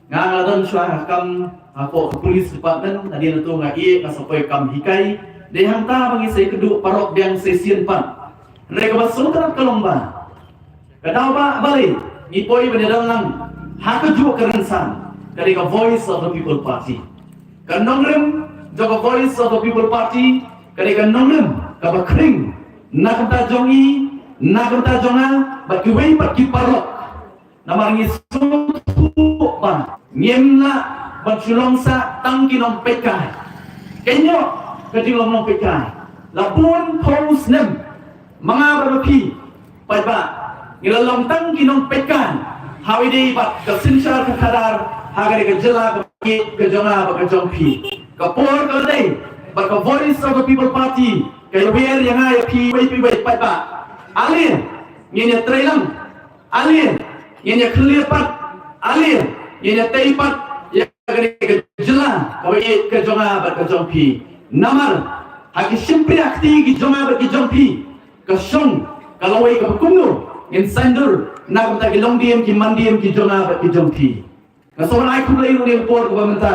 ngaladan syah hakam apa polis department tadi nak tu ngai sampai kam hikai de hanta bagi saya kedua parok yang session pan mereka bersurat ke lomba kadau ba balik ni poi beneran lang hak juga kerensan ketika voice of the people party kan nongrem jaga voice of the people party ketika nongrem kaba kring nak kata jongi nak kata jonga bagi wei bagi parok nama ngi suku ba nyemna bersulongsa tangki nom pekai kenyo keting nom pekai lapun pos nem mga berpi pai ba ngilalong tangki nom pekai hawidi bat kesinsyar kadar hagari ke jela ke jonga ke jongpi kapor ke dei bat ke voice of the people party ke biar yang ai pi wei pai ba alien nyenya trailang alien nyenya clear pat alien nyenya teipat ya ke jela ke jonga ke jongpi namar haki simpri akti ki jonga ke jongpi ke song kalau wei ke kumno in sandur nak ta ki long diem ki mandiem ki jonga ke jongpi kasoran ai kulai ru por ko menta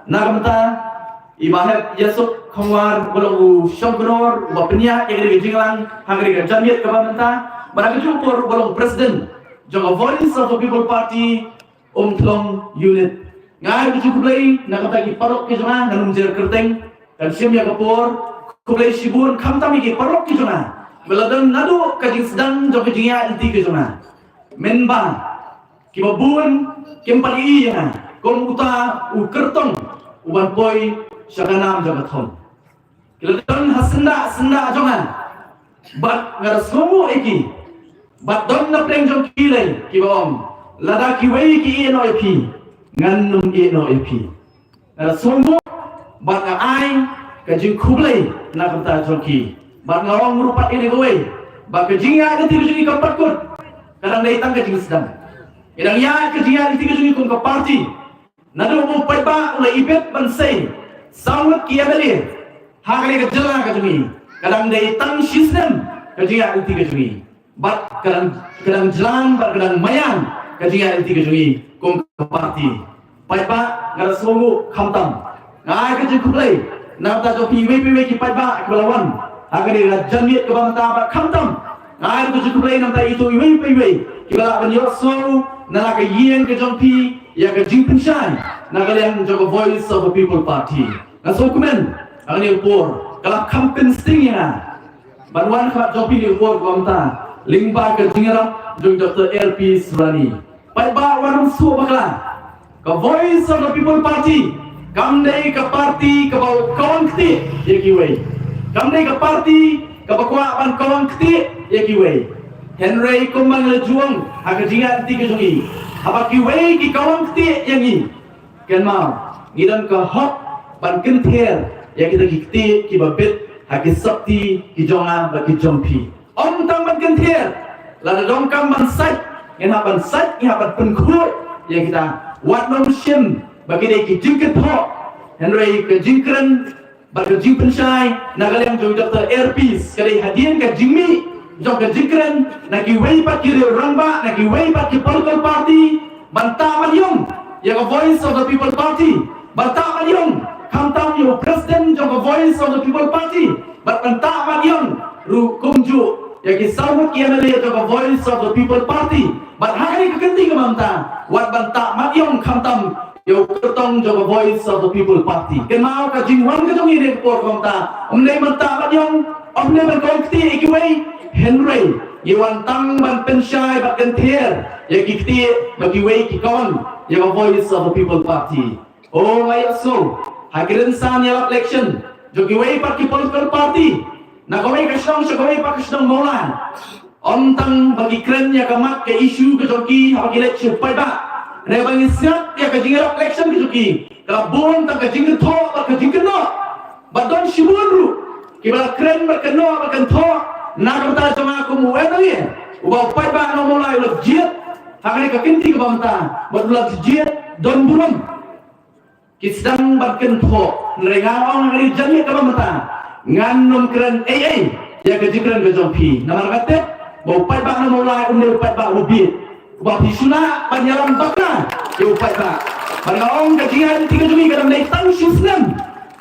nak menta ibahat yasuk khawar bolo shongronor wa penya egri jinglang hagri ga jamiat ka menta barang ju por bolo president jonga voice of the people party umtlong unit ngai ju kulai nak ta ki parok ki jonga nanum jer kerteng dan sim ya kapor kulai sibun khamtami ki parok ki jonga beladan nadu ka jing sedang jonga jingya inti ki jonga menba ki babun kempali ya kom uta u kertong uban poi syaganam jagathon kiladan hasenda senda jongan bat ngara somo eki bat don na pleng jong kilai ki bom lada ki wei ki eno epi ngan num eno epi ngara somo bat nga ai ka jing kublai na kata jong ki bat ngarong rupat ini gowe bat ka jing ya ke tiru jing kampat kut kadang datang ke jing sedang kadang ya ke jing itu ke jing kun ke parti nado mo pai ba ulai ibet ban sei sawat kia beli hakali ke jela ke jing kadang datang sistem ke jing itu ke jing bat kadang jelang bat kadang mayang ke jing itu ke jing kun ke parti pai ba ngara songu khamtam ngai ke jing kuplai na ta jo pi ki pai ba ke lawan hakali rajan ni ke bang ta ba khamtam ngai ke jing kuplai nam ta itu pi kila ban yo so na ka yen ke jong pi ya ke jing penshai na ka yang jo voice of the people party na so kumen ang ni por kala campaign sting ya banwan ka jong pi ni por ko ta lingba ke jingra jong Dr. LP Surani pai ba wan su bakla ka voice of the people party kam dei ka party ka bau kawan kti ye ki wei kam dei ka party ka bakwa ban kawan kti ye ki wei Henry kumbang le juang aga jingan ti ke jungi apa ki wei ki kawang ti yang ni ken mau ngidan ka hot ban ken ther ya kita ki ti ki babet ha ki sakti ki jonga ba ki jompi om tang ban ken ther la dong kam ban sai ngen ha ban sai ha ban pen khu ya kita wat nom sim bagi dei ki jingket ho Henry ke jingkren ba ke jing pensai nagalem jong Dr. Airpiece kali hadian ka jingmi jong ke jingkren na ki wei pat ki rangba na ki wei pat ki political party banta man yong ya個 voice of the people party banta man yong khamtam yo president jong個 voice of the people party banta man yong ru kumju ya ki sawut ki amele jong個 voice of the people party bat hari ke kenti ke banta wat banta man yong khamtam yo ketong jong個 voice of the people party ke mau ka jingwan ke jong ide por banta omne banta man yong omne ban kong ti ikiwei Henry Iwan tang ban pensyai bat kentier ya kiti bagi wei ki kon ya voice of the people party oh my so hagiran san ya election jo ki wei pat ki political party na ko wei ka song so ko wei pat ki song molan on tang bagi kren ya kamat ke isu ke joki ha ki election pai ba ne bagi siap ya ka jingar election ki joki ka bon tang ka jingar tho ba ka jingar no ba don shibun ru ki ba kren ba ka no ba kan tho na kata sama aku mu eto ye uba pai ba no mulai lo jiet hakane ka kinti ka bamta bat lo jiet don burum kisdang barken tho nrenga ong ngari jani ka bamta ngan nom kren ya ka jikren ka jompi namar kate bo pai ba no mulai umne pai ba ubit uba pisuna panyalam bakna yo pai ba barga ong ka jingan tiga jumi ka dam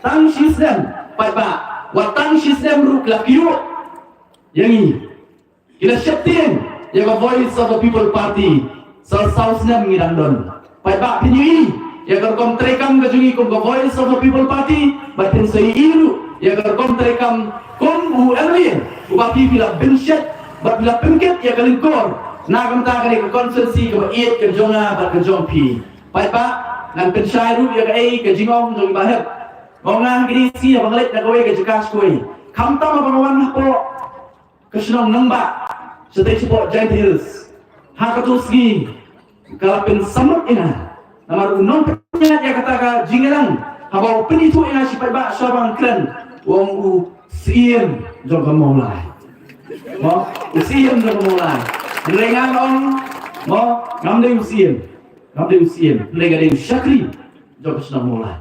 tang system pai ba watang system ruk la kiu yang ini kita siapin ya個 voice of the people party sausnya mengirang don pai ba pinui ya ka kom trekam ka jungi kom個 voice of the people party batin sei iru ya ka kom trekam kom u elwi uba pi bila benset bat bila pengket ya kalingkor na kam ta ka ni konsensi ka iet ka jonga ba ka jompi pai ba ngan pensai ru ya ka ka jingong jong ba het ngonga gidi si ya banglet na kowe ka jikas kowe kam ta ma bangwan po Kesenang nembak setelah support Giant Hills Hakatuski kalapin samut ina namar unong penyat ya kata ka jingelang habau penitu ina sipai ba sabang kren wong u siem jong mulai mo siem jong mulai rengan ong mo ngamde siem rengan de syakri jong kesenang mulai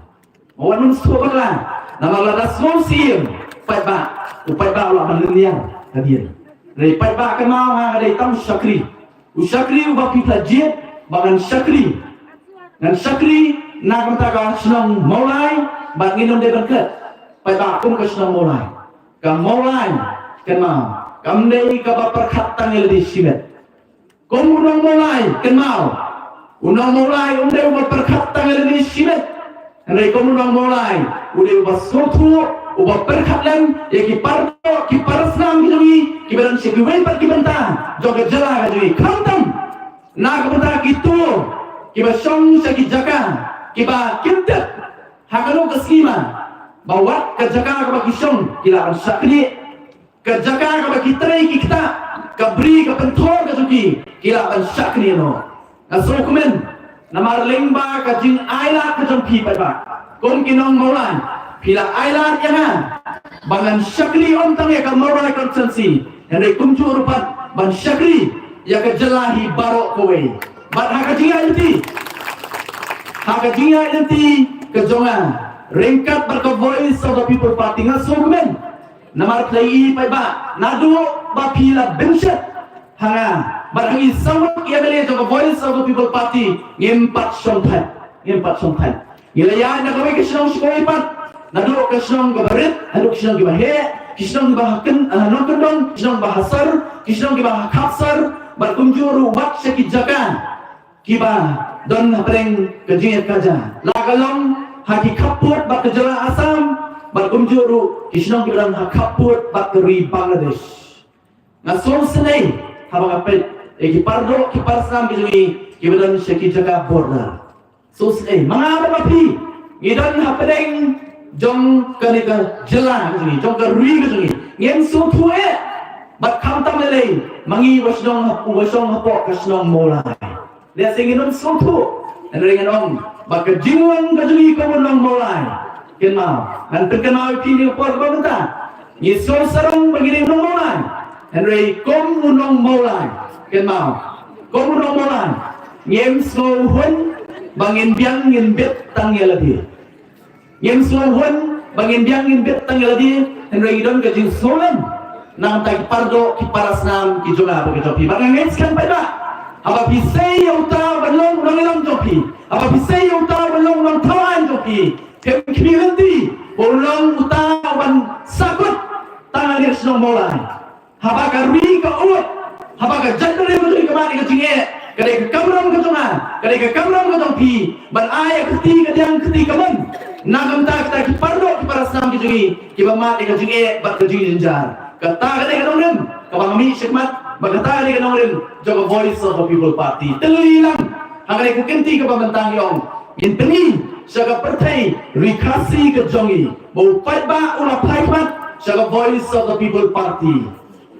mo wan support lah namar la dasmo siem pai ba upai ba ulah manliang hadian dari pai ba ka mau ha dari tam syakri usakri uba pita jet bangan syakri dan syakri na kata ka senang mulai bang inom de berkat pai ba kum ka senang mulai ka mulai kan mau kam dei ka ba perkat tang le di simet kum unang mulai kan mau unang mulai de uba perkat tang le di simet dari kum unang mulai ude uba sotu uba perkat len ya ki parto ki parasnam ki jogi ki badan se ki wen par ki banta joga jala ka jogi khantam na ka banta ki tu ki ba song se ki jaka ki ba kintet hakano ka skima bawat ka jaka ka ba ki song ki la an sakri ka jaka ka ba ki trai ki kita ka bri ka penthor ka jogi ki la an sakri no na so kumen na marlengba ka jing aila ka jong pi pa ba kon ki nong molan pila ailan yana bangan syakri om tang ya kamora konsensi henry kumju rupat ban syakri ya kejelahi barok kowe. Bat hakajinga nanti. Hakajinga nanti kejongan. Ringkat berke Voice of the People Party ngasugmen. Namar play pai ba nadu ba pila benset. Hanga barhangi sawat ia beli ke Voice of the People Party ngimpat sompat. Ngilaya na kami kesenong sikoi pat. Nadu kesenong ke barit, nadu kesenong ke bahe, kesenong ke bahaken, nongkendong, kesenong bahasar, kesenong ke bahakapsar, berkunjuru wat sekijakan. Kiba don apreng kejingat kaja. Lagalong haki kaput bak kejala Asam, berkunjuru kesenong ke dalam hakaput bak keri Bangladesh. Ngasong senai habang apet kipardo kiparsam kijungi kibadan sekijaka border. Sus mga mapi ngidan hapedeng jong kanika jela kejungi jong keri kejungi ngem sutue bat kamtam lele mangi wasnong hapo kasnong mola dia singinon sutu nringanom bat kejingon kejungi kamunong mola kenma nan terkenal pini por banta ni so sarong begini nong mola Henry kom unong mola kenma kom unong mola ngem so hun bangin biang ngin bet tangyal lagi. Yang suahun bangin biang ngin bet tangyal lagi. Henry idon kajing solam nang tag pardo kiparas nam kijunga begitu pi. Bangang ngeskan pada. Apa pisai uta balong nang ilang jopi. Apa pisai uta balong nang tawan jopi. Kem kimilanti bolong uta wan sakut tangan dia senong mulai. Haba karwi ka uat. Haba ka jadre betul kemari kajinge. Kadai ke kamram ke tungan, kadai ke kamram ke tongpi, ban ayah keti kaman. Nagam tak kita kipardo kiparas nam kijungi, kibamat ika jungi bat kijungi jenjar. Kata kadai ke nongrim, kabang ami syikmat, bagata kadai ke nongrim, jaga Voice of the People Party. Telilang, kadai ke kenti kabamantang yong, inteni, syaga pertai, rikasi ke jongi, bau paitba ulah paitbat, syaga Voice of the People Party.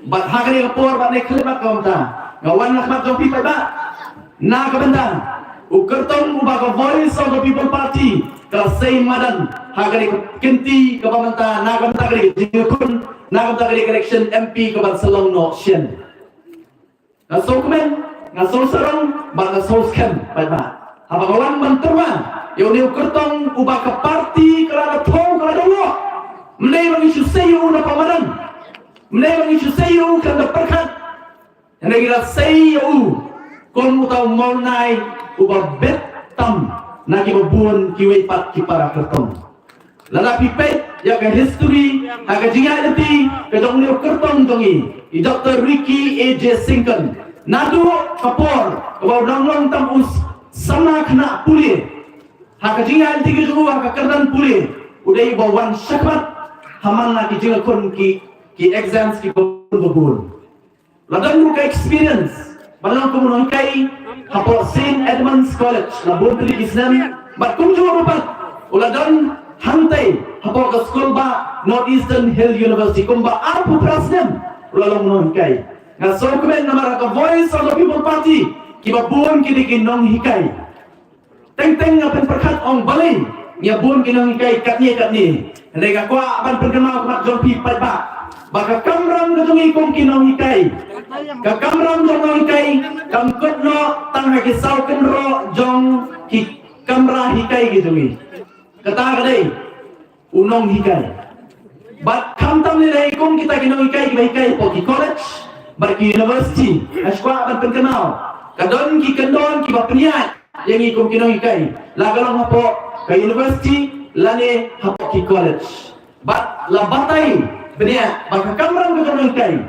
Bat hakadai ke por, bat neklimat kabamantang. Ngawan nakmat jompi paitba. Na kabandang ukertong ubaga Voice of the People Party kelasai madan hagari kenti ke pamanta na kabanta kali jikun na kabanta kali election MP ke Barcelona no sien ngaso kemen ngaso sarong bang ngaso skem pada habagawan banterwa yo ni ukertong ubaga party kelada thong kelada wo mlei bang isu sayu na pamadan mlei bang isu sayu kan perkat ene gila sayu kon utaw maunay uba betam na kibabuan kiway pat kipara kertong lalapi pet ya ka history aga jinga nati kadong niyo kertong dongi i Dr. Ricky A.J. Sinkan nadu kapor kabaw nonglong tamus sama kena puli haka jinga nati kijugu haka kerdan puli uday bawan syakmat haman na kijinga kon ki exams ki babun ladang ruka experience Malang kumunong kay hapo St. Edmunds College na Buntli Islam bat kumjuro pat uladon hantay hapo ka school ba Northeastern Hill University kumba arpu prasnem ulalong non kay nga so kumen na maraka Voice of the People Party kibabuon kini kinong hikay teng nga perkat ong balay niya buon kinong hikay katni hindi ka kwa apan perkenal kumat jompi pa baka kamram katungi kong kinong hikay kakamram jong hikay kamkot no tang hakisaw kenro jong kamra hikay gitungi kata kadai unong hikay bat kamtam nilai kong kita kinong hikay po ki college bar ki university askwa apan perkenal kadon ki kendon ki bapniat yang ikong kinong hikay lagalong hapo ka university lani hapo ki college bat labatay benia baka kamram ke kai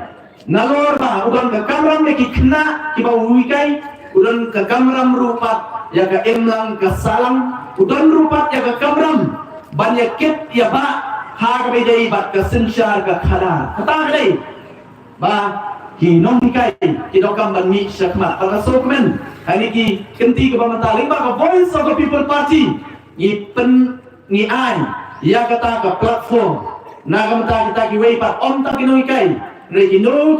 nalor ba udan ke kamram ki kena ki ba uikai udan ke kamram rupat ya ka emlang ke salang udan rupat ya ka kamram banyak kit ya ba ha ka bedai bat ke sensyar ke khadar kata dai ba ki nong kai ki dokam ban mi syakmat pada sokmen hari ki kenti ke pamataling ba ka Voice of the People Party ni ai ya kata ke platform nagamta kita kiway pat om tak kinoi kai re kino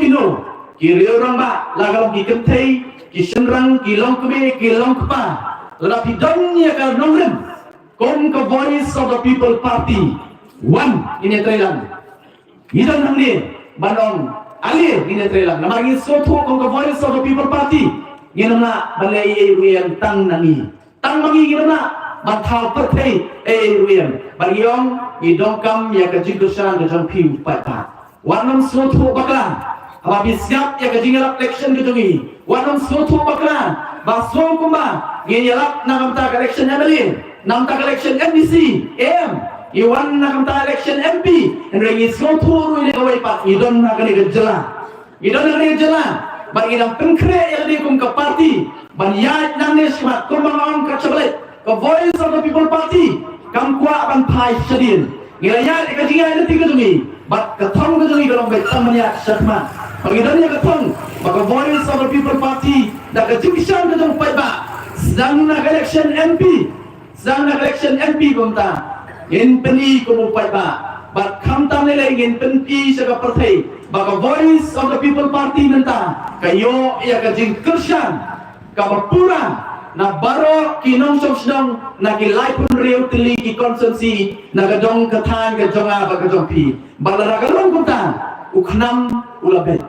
ki orang ba lagalong ki kentei ki senrang ki long kebe ki long kpa ladapi donya ka nongrem kom ka Voice of the People Party one ini trailan idan nangni banong Ali ini trelang nama ini sotu kong ke voice of the people party ini nama balai yang tang nangi tang mangi ini nama bantal pertai ruian bariong idongkam ya kejigusan kejang piu pada warnam sotu baklan habis siap ya kejingalap election kejungi warnam sotu baklan basong kumba ini yalap nakam tak election MLA nam tak election MDC AM Iwan nak kata election MP, henry islo turu ini kawai pak, idon nak ni kerjala, bagi nam pengkre yang dikum ke parti, banyak nam ni semat, kumbangan kerjabelit, ke voice of the people party, kam kuat ban pai sedin, nilainya kerja ini tiga tungi, bat ketong tungi kalau baik tamannya semat, bagi dan yang ketong, bagi voice of the people party, dah kejungkisan ketong pai pak, sedang nak election MP kumta. Ingin peni kumupay ba but kamtam nila ingin peni sa kapartay baka voice of the people party nanta kayo iya kajing kersan kapapuran na baro kinong sosdong nagilay pun riyo tili ki konsensi nagadong katan kajong aba kajong pi balaragalong kumta uknam ulabet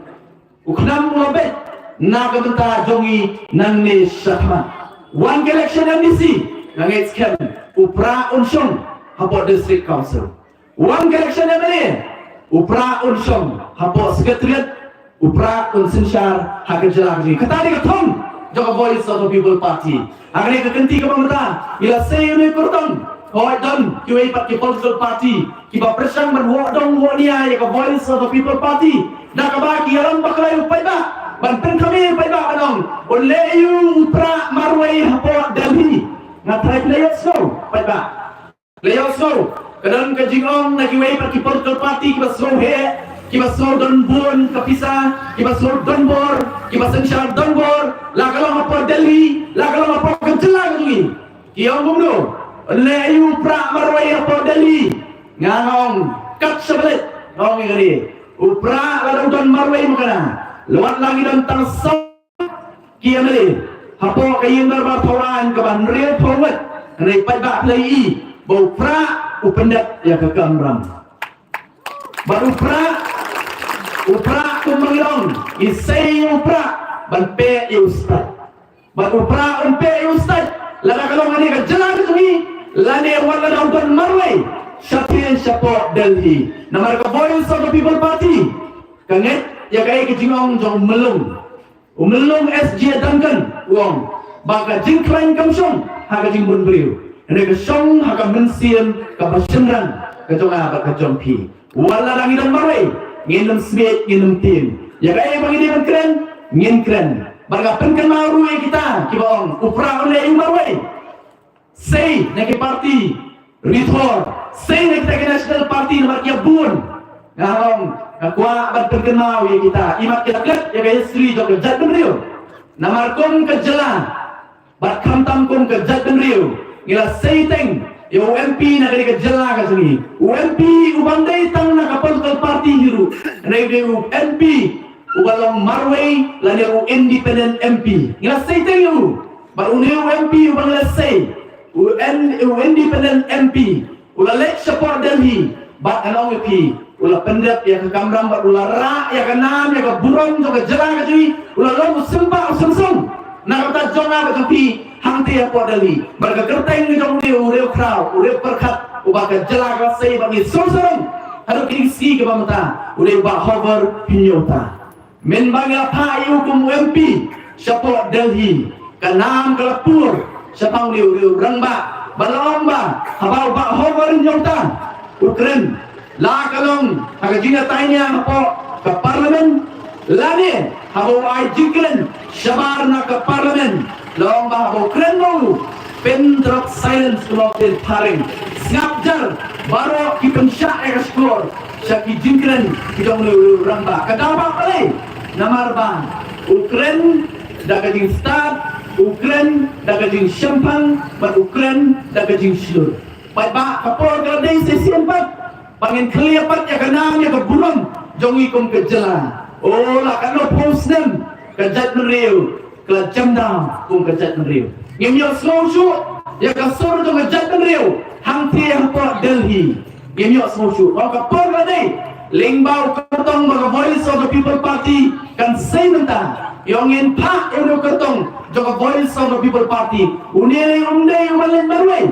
nagamanta jongi nangni syatman one election MDC nangits kem upra unsong hapo district council one election MLA upra unsong hapo secretariat upra unsinsyar hakajala ni katani katong joko voice of the people party agni kekenti kepamata ila say ni kurtong hoi don kiwei pat ki political party kiba presang berwo dong wo nia ya voice of the people party na kaba ki alam baklay upai ba banten kami upai ba anong oleyu upra marway hapo Delhi ngatay players so upai ba Leo so, kadang kajingong nagiway pat ki political party kiba so he, kiba so don bun kapisa, kiba so don bor, kiba sensyar don bor, lakalong hapo Delhi, lakalong hapo kajela kajungi. Kiyong bumdo, leyu pra marway hapo Delhi, ngangong kat sabalit, ngong ngari, upra kadang don marway makana, luat lagi don tangsong, kiyamali, hapo kayong darbar tawaran kaban real forward, naripat ba play bau pra upendak ya kekamram baru upra kumangilong isay upra ban pe ustad baru pra pe ustad lada kalong ani ka jalan kami lani wala daun marway syatian syapo Delhi namar ka voice of the people party kanget ya kai kejingong jong melung SJ Duncan wong baka jingklain kamsong haga jingbun beliau mereka song hakam mensian kapasenran kejong apa kejong pi wala rangi dan marway nginem smith nginem tin ya kaya bagi dia keren ngin keren barga penken maru kita kibong upra oleh marway say naki party rithor say naki national party nomor kia bun ngahong ngakwa bat penken mau ya kita imat kita klet ya kaya sri jok jat benriu namar kom kejela bat kamtam kom kejat benriu ila sayteng yo UMP na kani kajala ka sini UMP ubandai tang na political party hiru rede UMP ubalong marway lani independent MP ila sayteng yo ba UMP ubang la say independent MP ula lek support Delhi ba anong MP ula pendap ya ka kamram ba ula ra ya ka nam ya ka burong to ka jala ka sini ula long semba semsong na kata jonga ka pi hangti apa Delhi mereka kerteng ni jong ureu crowd ureu perkat ubaka jela ka sei bagi sorong hadu kisi ke bamata ureu ba hover pinyota men bagi apa hukum MP support Delhi kanam kalapur sapang ni ureu rangba balomba habau ba hover pinyota ukren la kalong hagajina tanya apa ke parlimen lani habau ai jiklen shabar na ke parlimen long bahawa keren mau pen drop silence kalau paring ngapjar baru kipensyak ekspor syaki jingkren kita mulai ramba kadaba kali namar bang Ukraine daga jing start Ukraine daga jing champagne bat Ukraine daga jing slur pai ba kapor gradai sesi 4 pangin clear pat ya kanam ya keburung jongi kom kejela oh la kano post nem kejat real kelajam dah kum kejat meriu ngemyo slow shoot ya kasor tu kejat meriu hangti hampa Delhi ngemyo slow shoot kau kapor lagi lingbau kotong bagi voice of the people Party kan say mentah yang ingin pak yang kertong joko Voice of the People Party unai umalan barway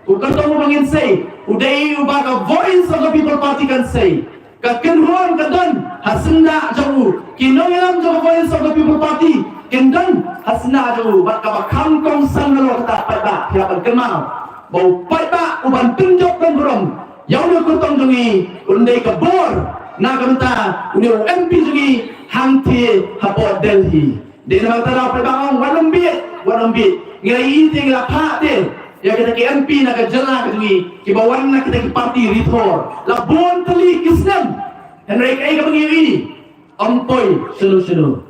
kertong mangin say udai ubaga Voice of the People Party kan say kakenhuan kadon hasna jauh kinoyam joko Voice of the People Party kendon hasna jauh bakam kong sanggalo tak pada siapa kenal bau pada uban tunjuk dan burung yang kertong jungi undai kebor na kanta uni MP jungi hangti hapo Delhi de na tara pa bang wanam bit ngira ite ngira pa de ya kita ke MP na ka jala ka jungi ki bawan na kita ki party rithor la bon tali kisnam henry kai ka bangi ampoy selu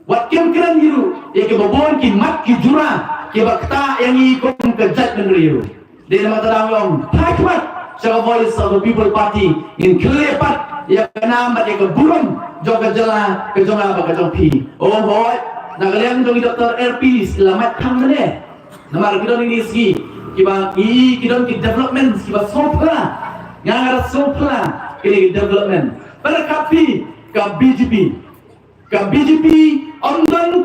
wat kem kiran hiru ya ki babon ki mat ki jura ki bakta yang ikon ke jat negeri de na tara ngom takmat sa Voice of the People Party in klepat ya kenam bat ke burung joga jala ke jonga ba ke jongpi oh boy nagalian jongi Dr. RP selamat kang ne namar kidon ini ski kiba kidon ki development kiba sopla ngara sopla kini development berkapi ke BJP ondan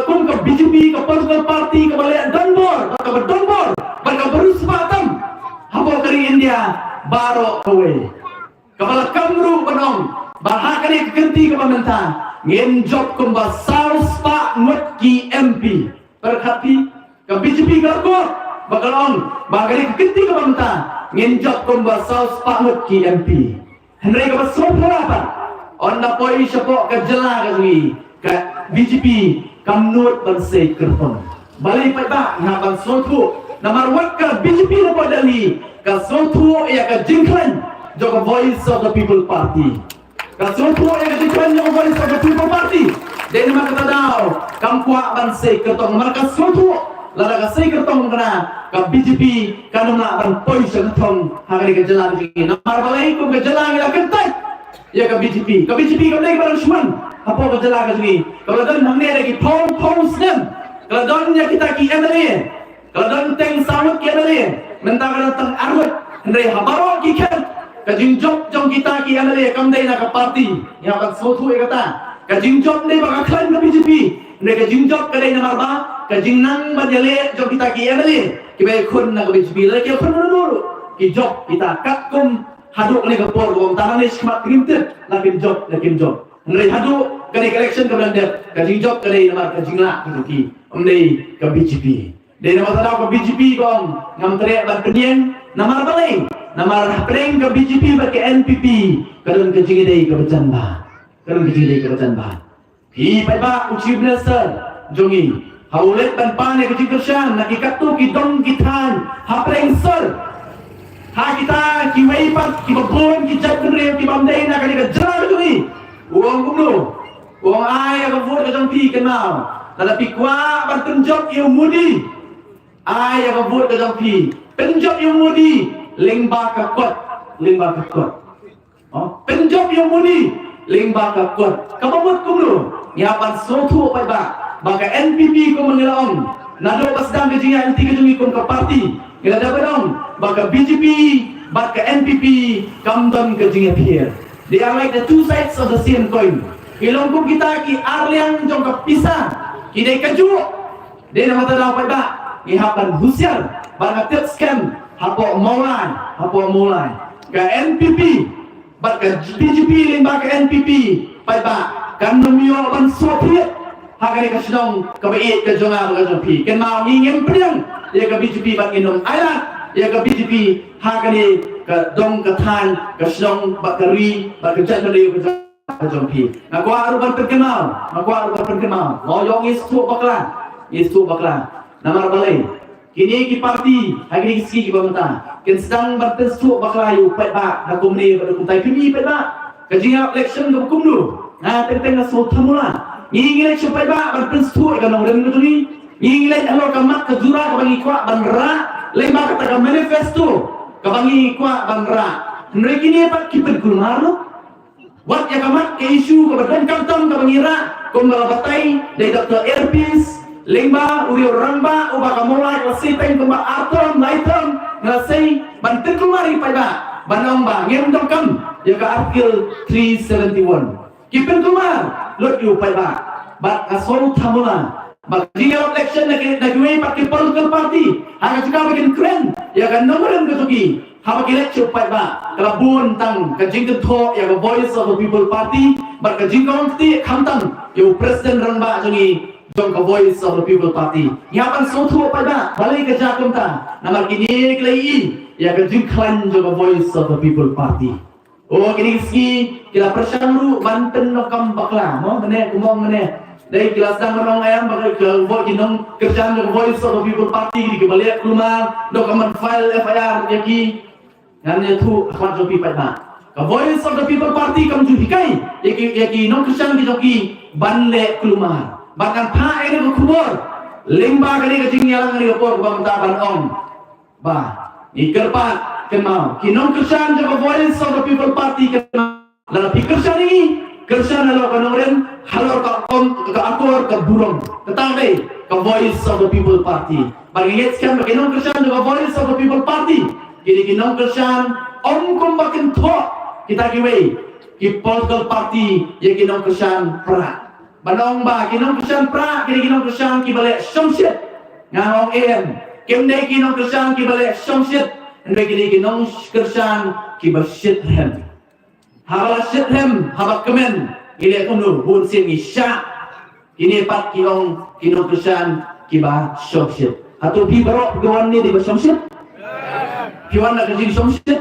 kum ke BJP ke political party ke balai donbor berka berusbatam habo kari India baro kowe kepala kamru benong bahakani kenti ke pemerintah ngenjok kumba saus pak ngut ki MP berkati ke BJP garko bakalong bahakani kenti ke pemerintah ngenjok kumba saus pak ngut ki MP henry ke sopra apa onna poi sepok ke jela ke sui ke BJP kamnut bersih kerton balik pada ngaban sotu namar wat ke BJP lepo dali ke sotu ya ke jingklan joko Voice of the People Party kasutu yang ketikan joko Voice of the People Party dan nama kata daw kampuak bansay kertong marka sutu lara kasay kertong kena ke BJP kanong na ban poy sa kertong hangari ke jalan ini namar balay kung ke jalan ila kentay ya ke BJP kamday barang syuman apo ke jalan ini kalau dan mangne lagi pong snem kalau dan ya kita ki MLA kalau dan teng sawat ki MLA mentang teng arwat hendai habaro ki kan kajingjok jong kita ki MLA kamday na ka party yang akan sutu kata kajingjok ni baka klan ke BJP hendai kajingjok kadai na marba kajingnang badale jong kita ki MLA ki bay kun na ka BJP lagi kun na dulu ki jok kita katkum haduk ni ka por gong tanang ni smat grimtet lakin jok hendai haduk kadai election ka blandet kajingjok kadai na mar kajingla ki hendai ka BJP dai na matadaw ka BJP gong ngam tere ban penyen namar balay namar preng ke BJP ba ke NPP kadon ke jingidai ke becanba hi pai ba uci minister jongi haulet ban pane ke jingkershan nakikatu ki dong kitan ha preng sir ha kita ki wei pat ki babon ki jabre ki bamdai na kali ke jara jongi uang kumno uang ai ka vote ke jongpi kenal tetapi kwa ban tunjuk you mudi ai ka vote ke jongpi tunjuk you mudi lingba kakot penjob yang mudi lingba kakot kabamut kumlu nyapan sotu pai ba baka NPP ko mangilaong nado pasdang ke jinga anti ke jungi kom ka party ila dabadong baka BJP baka NPP kamdon ke jinga pier they are like the two sides of the same coin ilong kum kita ki arliang jong ka pisah kidai kaju de na mata daw pai ba ihapan husiar baka tet scam hapo mulai ke NPP bat ke BJP limba ke NPP pai ba kan nomio ban sopiet hagari ka sidong ka bait ka jonga ka jopi ken mau ngiem priang ya ke BJP bat inom ayat ya ke BJP hagari ka dong ka than ka sidong bakari bat ke jadari ka jopi ngakwa aru ban terkenal ngoyong istu bakla namar balai kini ki parti hari ni ski ki pemerintahan ken sedang bertesu baklayu pai ba na kumni pada kutai kini pai ba kajinga election ke kumnu na teng na so thamula ni election pai ba bertesu ka nong rem ni ni election alo kamat ke jura ka bangi kwa banra lemba kata ka manifesto ka bangi kwa banra nre kini pat ki perkulmar wat ya kamat ke isu ka badan kanton ka bangira kumbala batai dari Dr. Erpis lingba uri rangba uba kamulai wasipeng kumba atom laitom ngasai bantik kumari pai ba banomba ngem dongkam ya ka artikel 371 Kipen kumar lot yu pai ba bat asol thamula ba jingel election na gue pakai political party hanga juga bikin keren ya kan nomorem ke tuki haba kilet pai ba kala bun tang ka jingken tho ya ka voice of the people party ba ka jingkong ti khamtang yu president ran ba jongi jong ka voice of the people party nyapan so tho pai ba balai ka jakum ta namar kini klei ya ka jingklan jong ka voice of the people party. Oh kini ski kila persangru Banten nokam bakla mo mene kumong mene dari kila sang menong ayam bakal ke vote kinong kerjaan ke voice of the people party di kebalik rumah dokumen file FIR yaki ngan tu akhwat jopi pada ke voice of the people party kam ju hikai yaki nong kerjaan di joki banle kelumar bahkan pa ini ke kubur limba kali ke jingyalang ni ke por bang ta ban om ba ikerpat kenal kinong kerjaan jaga voice of the people party kenal lalu pikir ini kerjaan lalu kenoren halor ke akur ke burung ketahui ke voice of the people party bagi ngetkan bagi kinong kerjaan jaga voice of the people party kini kinong kerjaan om kumbakin tho kita kiwei ki political party ya kinong kerjaan pra banong ba kinong kerjaan pra kini kinong kerjaan ki balik somsit ngawong em kemdai kinong kerjaan ki balik somsit Andai kini kinong kerjaan kiba shithem, habal shithem habak kemen ile kunu bun sin isya ini pat kinong kerjaan kiba shit atau pi barok gawan ni di shit kiwan nak kerja shit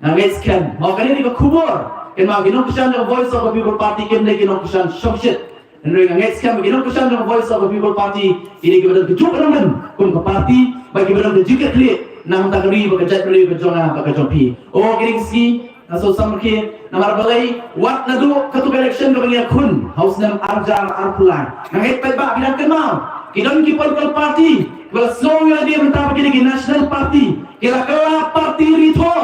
nah guys kan mau kali ni ke kubur kan mau kinong kerjaan the voice of the people party kem ni kinong kerjaan shit andai guys kan kinong kerjaan the voice of the people party ini kiba kejuk ramen kun ke party bagi barang juga klik nang takri bekerja beli berjonga bekerja pi. Oh kini ski naso samke namar balai wat nadu ketuk election ke banyak kun haus nam arjar arpulan. Nangait pa bilang kenal. Kidon ki political party bala slow ya dia mentap kini national party. Kila kala party ritor.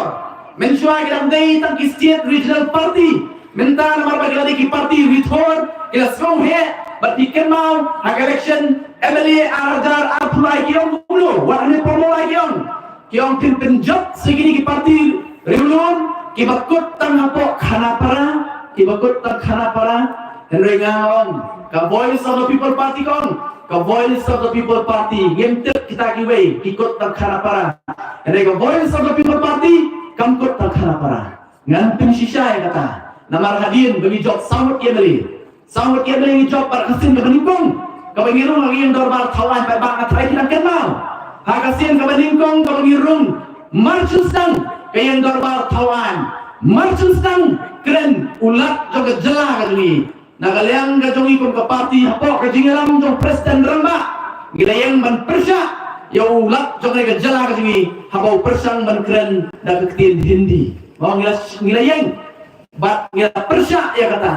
Mensua kidam dei tang ki state regional party. Menta namar bagi ki party ritor. Kila slow he but kenal hak election MLA arjar arpulan kiong dulu. Wat ane promo lagi on. Kiong tin penjat segini ki parti riulun ki bakut tang hapo khana para henry ngaon ka voice of the people party kon ka voice of the people party ngemtek kita kiwei ikut tang khana para henry ka voice of the people party kamkut tang khana para ngantung sisa ya kata namar hadin bagi job sambut kembali job par kasin ke beningkong ka bangirung lagi yang dorbar thawan pa bang atrai kita kenal Hakasin kabaningkong kabangirung marchustang kayang dorbar tawan marchustang keren ulat jog jela kadungi nagaliang kadungi kung kaparti hapo kajingalam jog presiden ramba gilayang ban persya ya ulat jog jela kadungi hapo persang ban keren dagaktin hindi mau gilayang bat ngila persya ya kata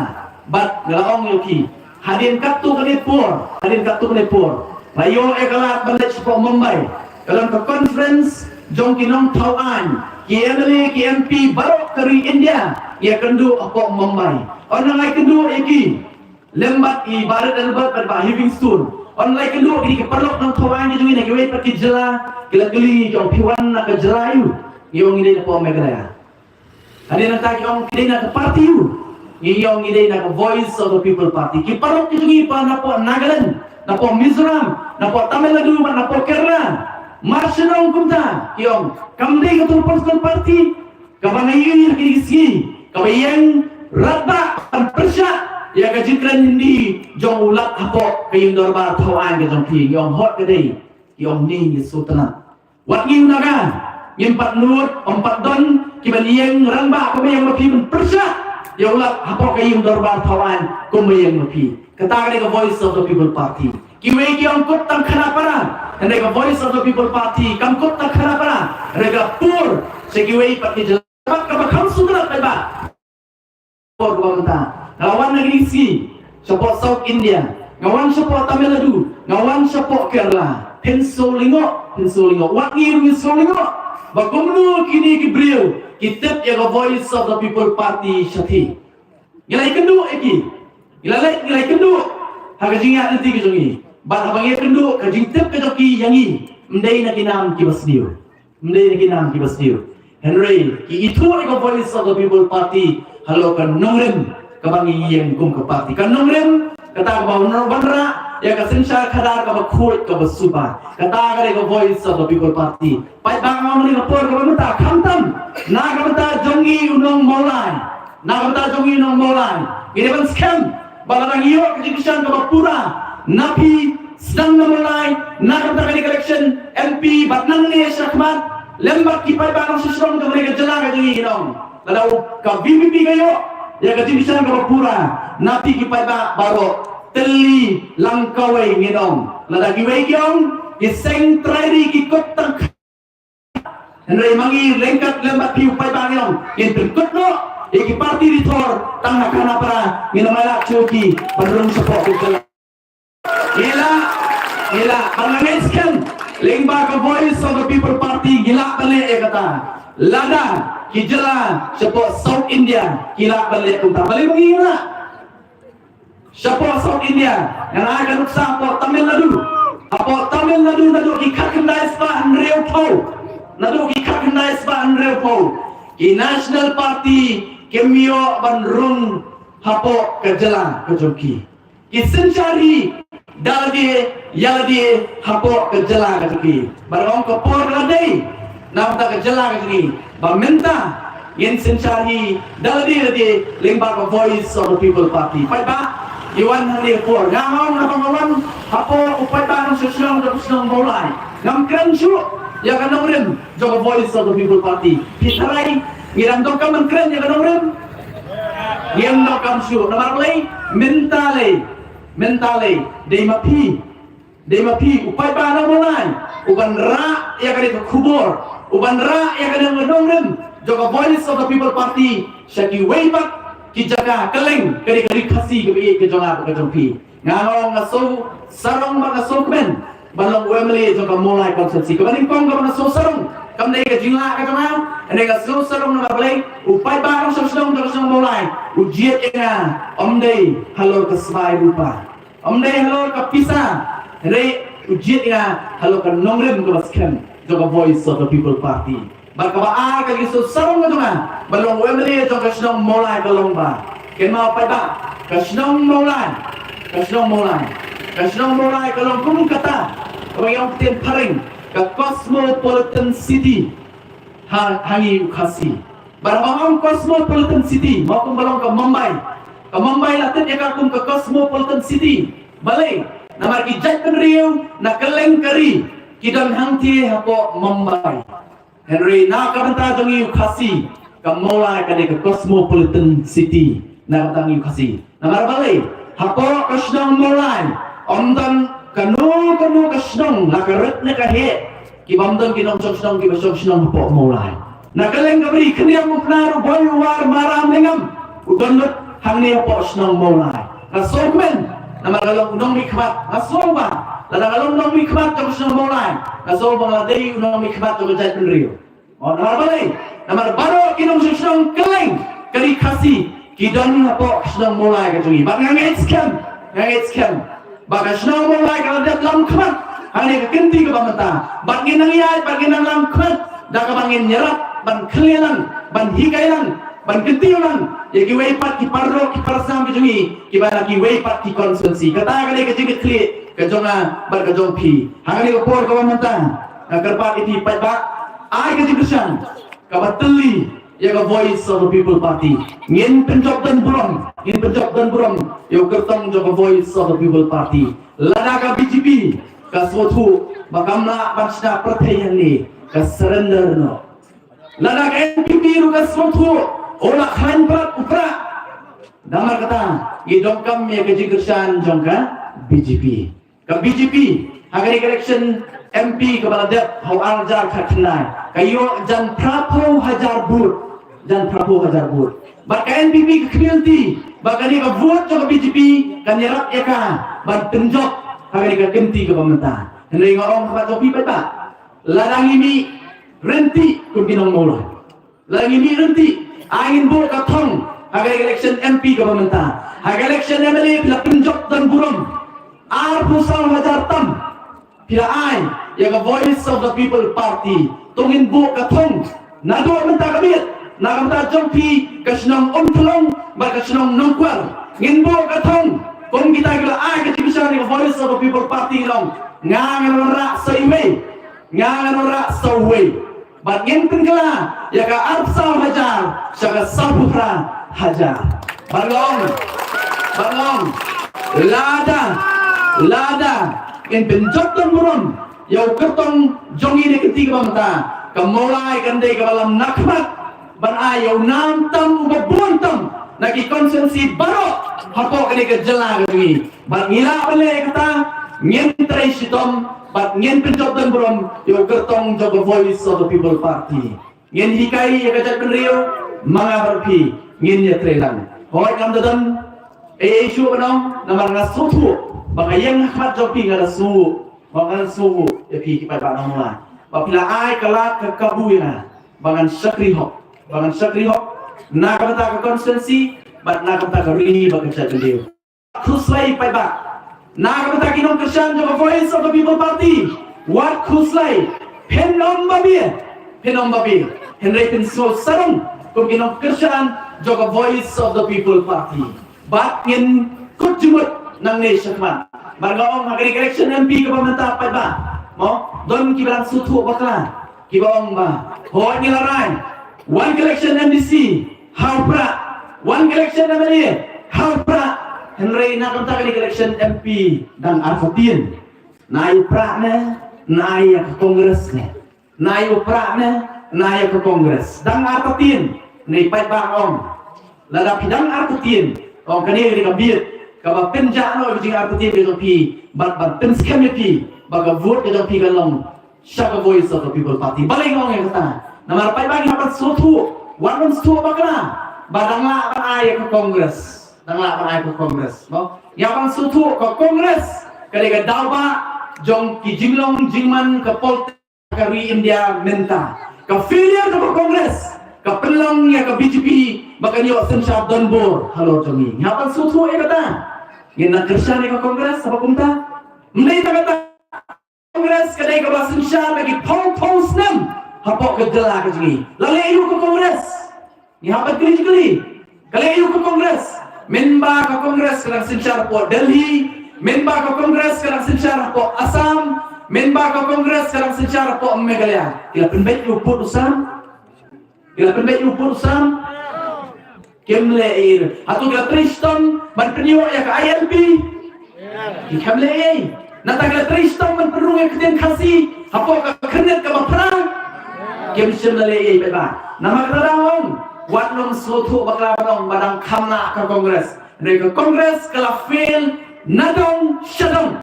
bat ngelaong yoki hadin katu kanepur Layo ekalat balik sepok Mumbai dalam ke conference jong kinong Taiwan KMLA KMP baru keri India ia kendu apok Mumbai orang lain kendu iki lembat ibarat dan lebat pada Livingstone orang lain kendu ini keperlok nong Taiwan itu ini kewet pakai jela gila-geli jong piwan nak ke jela yu yung ini apok Meghalaya ada yang tak yung ini nak ke party yu yung ini nak ke voice of the people party keperlok itu ini pa napok Nagaland napo Mizoram, napo Tamil Nadu, napo Kerala, marsenong kumta, kiong, kamdei ketua political party, kabangayin kiri kabayang rata dan persya, ya kajikran hindi, jong ulat hapo kayong dorbar tawaan ke jong pi, kiong hot kadai, kiong ni sultana. Wat ngin naga, ngimpat nut, ompat don, kibaliyang ramba kabayang mapi persya, ya ulat hapo kayong dorbar tawaan, kabayang mapi. Katakan dengan voice of the people party. Kiwei kiong kut tang kanapara. And dengan voice of the people party. Kam kut tang kanapara. Rega pur. Sekiwei pati jelabat kabakam surat lebat. Pur gua minta. Ngawan negeri si. Support South India. Ngawan support Tamil Nadu. Ngawan support Kerala. Pensolingo. Wat ngirung pensolingo. Bakumnu kini kibriu. Kitip ya voice of the people party syati. Gilai kendu eki. Gilai kendu hagajing ya nanti kejungi bat habang ya kendu kajing tip kejoki yangi mendai na kinam kibasdio Henry ki itu ego voice of the people party halo kan nongren kabangi yang kum ke parti kan nongrim kata bahwa bandra ya ka sensar khadar ka khoi ka suba kata gare ka voice of the people party pai bang amri ka por ka mata khamtam na ka mata jongi unong molai na ka mata jongi unong molai ini ban scam balarang iyo kejikisan ka pura napi sedang mulai na ka mata kali election MP batnang ni syakmat lembak ki pai bang sisrom ka mereka jela ka jongi inong lalu ka BBP kayo ya kejikisan ka pura napi ki pai ba baro teli langkawai ngedong ladagi weikyong iseng trairi ki kotang henry mangi lengkat lembat piu pai bangong in berikut no iki parti ditor tangga kana para nginamala choki padrong support kita gila pangangeskan lengba ka voice of the people party gila balik ya kata lada kijela support South India gila balik kunta balik mengira support South India yang akan uksa apa Tamil Nadu nadu ikat kendai spa Andreu Pau ki National Party kemio bandrung hapo kejelang kejoki ki sencari dalade yalade hapo kejelang kejoki barong kopor ladai namta kejelang kejoki bamenta yen sencari dalade lembag voice of the people party pai ba Iwan hari por ngamong ngawan hapo upai barang sesuang mulai ngam krensu ya kanongren joga voice of the people party pitarai ngiram dokam kren ya kanongren ngiram dokam su namarlay mentale de mapi upai barang mulai uban ra ya kanito kubor uban ra ya kanongren joga voice of the people party syaki weibat kijaga keleng kari khasi ke jonga ke jompi ngano ngaso sarong ngaso kmen balong wemle joka mulai konsensi kebaling kong ngaso sarong kamne ke jingla ke jonga ene ngaso sarong na balai upai barang sosong mulai ujiet ena omdei halor ke sbai rupa omdei halor ke pisa re ujiet ena halor ke nongrem ke baskan joka voice of the people party Bakaba ka giso sarong nga balong wemli to kasnong molay kalongba kema pa ba kasnong molay kalong kum kata yung tin paring ka cosmopolitan city hangi khasi barang cosmopolitan city mau kum balong ka Mumbai latin ya kum ka cosmopolitan city balay namar ki jatkan riu na kaleng kari kidang hangti hapo Mumbai Henry na kabanta jongi khasi kamolai kade ke cosmopolitan city na kabanta khasi namar balai hapo kasnong molai omdan kanu kasnong lakaret na kahe ki bamdan kinong kasnong ki kasnong hapo molai na kaleng kabri kniam muknaru boywar maram lengam udonot hangni hapo kasnong molai na sokmen namar kalong unong mikmat na soba lada kalong unong mikmat kasnong molai na soba ladai unong mikmat to jai penrio oh namar balai namar baro kinong susong keleng kari khasi kidon hapo kasnong molai ka jungi bang ngangetskan baka kasnong molai ka ladap lam khat hani ka kenti ka bamata bangin nang iyay bangin nang lam khat da ka bangin nyerap ban khlelang ban higailang ban kentiulang ya ki weipat ki parro ki parsam ka jungi ki bana ki weipat ki konsensi kata ka le ka jingit kli ka jonga bar ka jongpi hangani ka por ka bamata karpat iti patba ai ke dibesan kabateli ya ka voice of the people party ngin penjok dan burong yo kertong jo ka voice of the people party lada ka BJP ka sotu makamna bansna pertayan ni ka surrender no lada ka NPP ru ka sotu ola khan prat upra damar kata idongkam ya ke dibesan jongka BJP hagari election MP kepala dep hau arjar khatnai kayo jan prapo hajar bur baka NPP community baka ni ka vote jo BJP kan yarap eka ban penjok hagari ka kenti ke pemerintah henry ngorong ka jopi pa larang ini renti kun kinong molai larang ini renti angin bur ka thong hagari election MP ke pemerintah hagari election MLA bila penjok dan burung ar pusal hajar tam bila ai ya ka voice of the people party tungin bu ka thong nado menta kabit nak kata jompi kesenong tolong bar kesenong nongkwal ngin bo katong kon kita gila ai ke bisa ni Voice of the People Party long ngangan ora seiwe ngangan ora sawe bat ngin pengkala ya ka arsa hajar saka sapura hajar balong lada in penjot tong buron yau kertong jongi ni ketiga bamta kemulai kandai ke dalam nakmat ban ayau namtam ubabuntam nagi konsensi baru hapok kini ke jela kini ban ngila bele kata ngin trai sitom bat ngin penjot tong buron yau kertong jogo Voice of the People Party ngin hikai ya kajat penrio mangabarpi ngin ya trelan hoi kam dadan isu kanong namar ngasutu bangayang nakmat jopi ngalasu bangan suhu ya pi kipai ba nong la papila ai kalat ke kabuya bangan sakri hok na kata ke konsensi bat na kata ke ri ba ke chateliu khuslai pai ba na kata kinong kersan jo Voice of the People Party wat khuslai penom babi henry pin so sarung kum kinong kersan jo Voice of the People Party bat ngin kutjumut nang nation Bargaong magari election MP ke pemerintah apa ba? Mo, don kibalang sutu bakla. Kibaong ba? Hoy nilaray. One election MDC, harpra. One election MLA, harpra. Henry na kanta kali election MP dan Arfatin. Naik pra na, naik ke Kongres na. Naik pra na, naik ke Kongres. Dan Arfatin, ni pai bangong. Lada pidang Arfatin. Oh kani di kabir. Kaba penja no jing arti be pi bat penskem pi baga vote ke pi galong shaka Voice of the People Party balai ngong yang kata namar pai bagi hapat sutu warun sutu bakna badangla ai ke Kongres dangla ai ke Kongres no yang sutu ke Kongres kali ke dalba jong ki jimlong jingman ke pol kari India menta ke failure ke Kongres ke pelong ya ke BJP bahkan yo sensyap donbor halo jongi ngapan sutu ya kata ngina kersan ke Kongres apa kumta mendai ta kata Kongres kadai ke sensyap lagi pong snam hapok ke jela ke jongi lalu ayu ke Kongres ni hapat kali kali ayu ke Kongres memba ke Kongres kadang sensyap po Delhi memba ke Kongres kadang sensyap po Assam memba ke Kongres kadang sensyap po Meghalaya kila penbaik uput usam kemleir atau kila Triston ban penyo ya ke ILP kemleir nata kila Triston ban perlu ya ketian kasih apa ke kenet ke perang kem semleir beba nama kadang wat nong sotu bakla nong badang kamna ke Kongres dari ke Kongres kala fail nadong shadong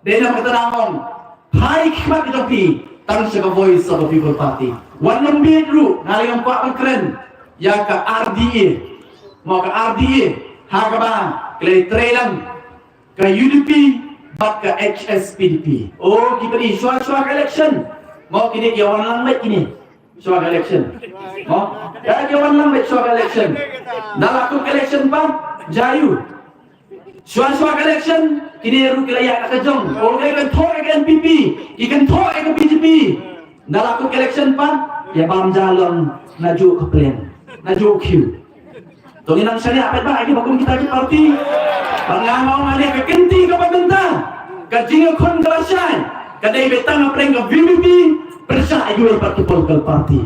dena kadang hai khmat jopi tang sa Voice of the People Party wan nong bidru ngaling pak keren ya ke RDA mau ke RDA hakaba ke Trelang ke UDP bat ke HSPDP oh kita di suara election mau kini kawan lambat kini suara election mau ya kawan lambat suara election dah laku election pak jayu suara election kini ru kelaya ke jong oh kan thok ke NPP ikan thok ke BJP dah laku election pak ya bam jalan naju ke plan naju Q. Tungin ang syariah apa ba? Ini bagus kita di parti. Pangangong ani ke kenti ke pemerintah. Kajing kon kelasan. Kadai betang apreng ke VVP. Persa ayu parti political party.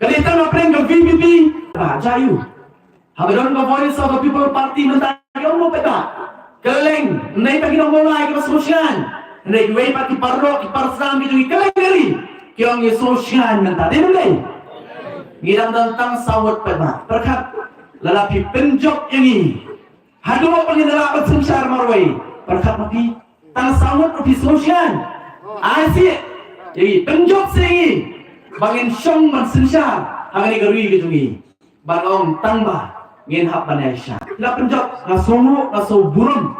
Kadai tang apreng ke VVP. Ba jayu. Habis ke Voice of the People Party mentang yang mau peta. Keleng, nai pagi nong mulai ke solusian. Nai duai parti parro, ki parsam ki keleng dari. Kiong ye solusian mentang. Dia mulai. Ngidam tentang sawat pada perkat lelapi penjok ini hadu mau panggil lelapat sensar marwai perkat mapi tang sawat upi solusian asyik jadi penjok sengi bangin syong man sensar hangani garui gitu ni balong tangba ngin hap banayasya la penjok ngaso burun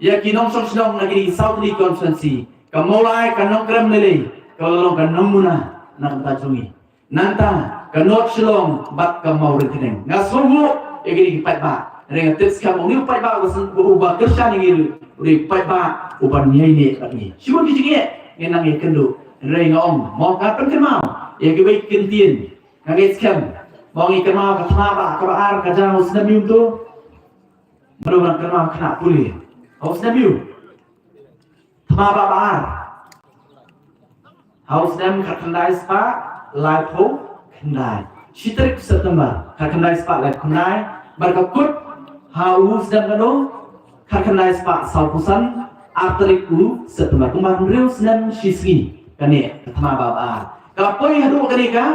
ya kinong song lagi di South League Constituency kamulai kanong krem lele kalau kanong muna nak tajungi nanta kanot silong bat ka mauritineng ngasumu igini kipat ba renga tips ka mo ni kipat ba ubah kersa ni uri kipat ba ubah nyai ni lagi simun ki jingi ngenang ye kendo renga om mo ka pen kemau ye gibai kentien Ngait scam. Mau ikan mau ke apa ke ar ke jauh senamiu tu. Belum nak kenal kena pulih. Haus senamiu. Apa ar. Haus nem kendai spa live ho kendai. Shitrik September kendai spa live kendai. Berkekut haus nem kano kendai spa salpusan arteriku September. Kemarin reus nem shisgi kani apa ar. Kalau poi hadu kani ka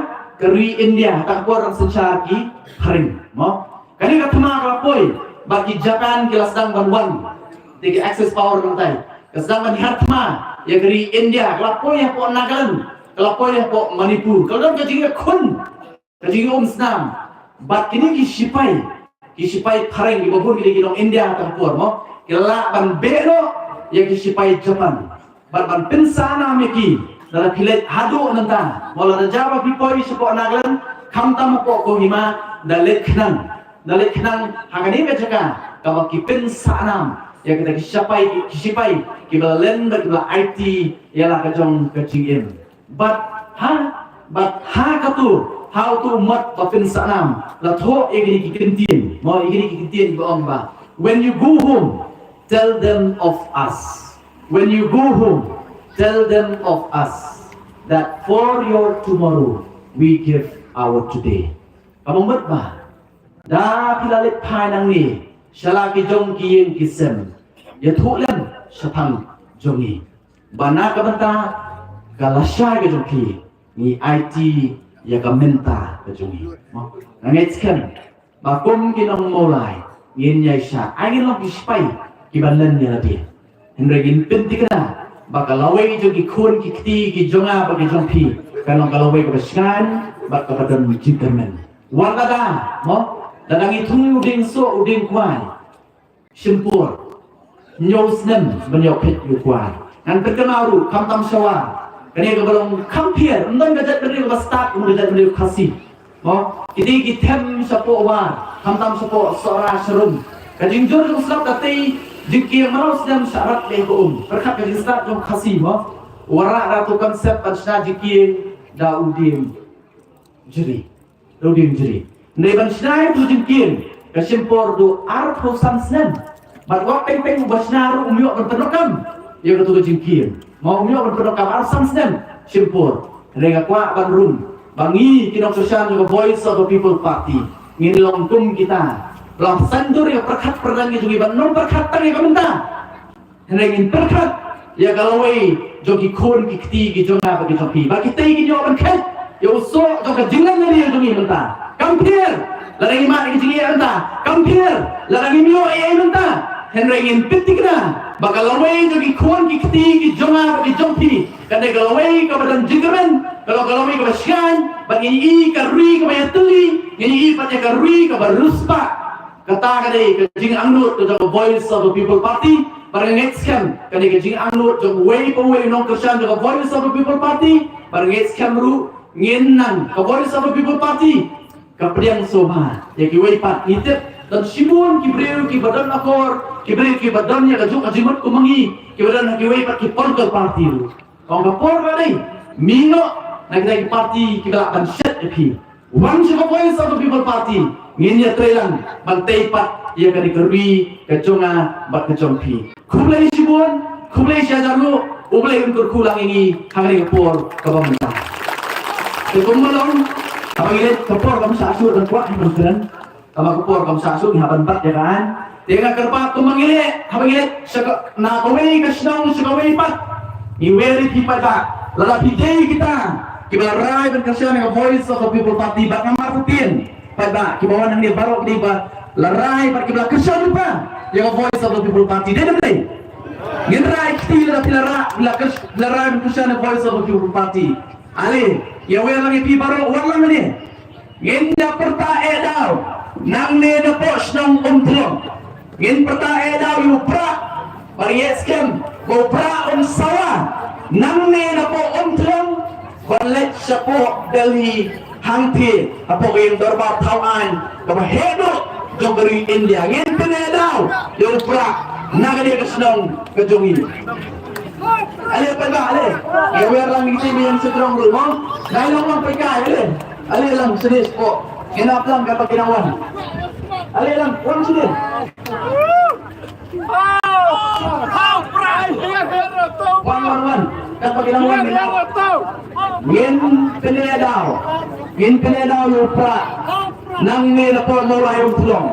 keri India tak orang sencari haring. Mo kani ka kalau poi bagi Japan kita sedang bantuan tiga access power nanti. Kesangan Hatma yang dari India, kalau yang po Nagaland, kalau yang po Manipur, kalau dalam kajing kun, kajing Snam, bat kini kisipai pareng di bawah kini kita India tempur mo, kila ban belo yang kisipai Japan, ban pensana meki, dalam pilet hadu nanta, malah Java pipoi si po Nagaland, kamtam po kohima, dalet kenang hangani kajaka, kalau kipensanam. Ya kita kisipai kita lender kita IT ialah kajong kecingin but ha katu how to mat bapin sanam la tho igini kikintin mo igini kikintin boong ba when you go home tell them of us that for your tomorrow we give our today kamu mat ba da pilalit pai nang ni Shalaki jong kiyeng kisem, ya thulen shatang jongi. Bana kabanta galasya ke jongki, ni IT ya kamenta ke jongi. Nangetskan, bakum kinong mulai, ngin ya isya, angin long kispai kibalan ya lebih. Hendragin pentikna, bakalaway jongi kun kikti ki jonga bagi jongpi, kanong kalaway kabaskan, bakapadam jintermen. Wartada, mo? Dan itu uding kuan sempur nyos nem menyokit kuan dan terkenal kamtam syawa kini kebalong kampir entah gajat beri bastat gajat beri kasih oh ini kitem sapo war kamtam sapo sora serum kajing jor jong slap tati jiki maros nem syarat lehum berkat kajing start jong kasih mo wara ratu konsep pansna jiki daudim jeri Neban Shnai tu jengkin kesimpor do arpo samsnen batwa peng basnaru umyo berpenokam ya ketu jengkin mau umyo berpenokam ar samsnen simpor rega kwa banrum bangi kinong sosial juga voice of the people party ngin longkum kita long sandur ya perkat perdangi juga ban perkat tang ya kamenta ngin perkat ya galawai jogi kon kikti gi jonga bagi topi bagi tei gi nyoban ket ya uso joga jingan ni jogi menta Kampir, larang iman ini ciri anda. Kampir, larang imio ai anda. Henry ingin petikna. Bakal lawai jogi kuan kikti ki jonga ki jompi. Kadai galawai kabadan jingamen. Kalau galawai kabasyan, bagi i karui kabayatuli, ini i patya karui kabaruspa. Kata kadai kajing angnut to the voice of the people party. Barang ngetskan kadai kajing angnut to way nong kersan to the voice of the people party. Barang ngetskan ru ngenang ke voice of the people party. Kapriang soba ya kiwai pat itep dan simun kibreu ki badan akor kibreu ki badan ya kajuk ajimat kumangi kibadan kiwai pat ki porgal party lu kau kapor kadai mingo nak party kibala ban set epi one suka voice of the people party ngin ya trelang bantai pat ya kadi kerui kajonga bat kajompi kumlai simun kumlai syajaru ublai untuk kulang ini hangari kapor kabamenta kekumulong Apabila kepor kamu sasur dan kuat berkeran, kamu kepor kamu sasur di haban bat ya kan? Tengah kerpat tu mengilik, apabila nak kawai kesenang sekawai pat, iweri pipat tak, lalapi day kita rai dan kasihan yang voice of the people party bat ngamar putin, pada kibawan yang dia baru di bat, larai bat kibla kasihan lupa, yang voice of the people party dia deh, rai kita lalapi larai dan kasihan yang voice of the people party. Ali, ya lagi pi baru warlang ni. Ginda perta edau, nang ne na pos nang umtlong. Gin perta edau yu pra, parieskem, go pra sawa. Nang ne na po umtlong, konlet sa po Delhi hangti, apo yung dorba tawan, kabahedo, jogari India. Gin pinedau, yu pra, nagadi kasnong kajongi. Ale pa ba ale? Ewer lang ngiti mo yung sa drong room mo. Dahil lang pagka ale. Ali lang, sedis po. Hinap lang kapag ginawan. Ali lang, one sedis. One. Kapag ginawan, Ngin pinedao lupa. Nang nila po mula yung tulong.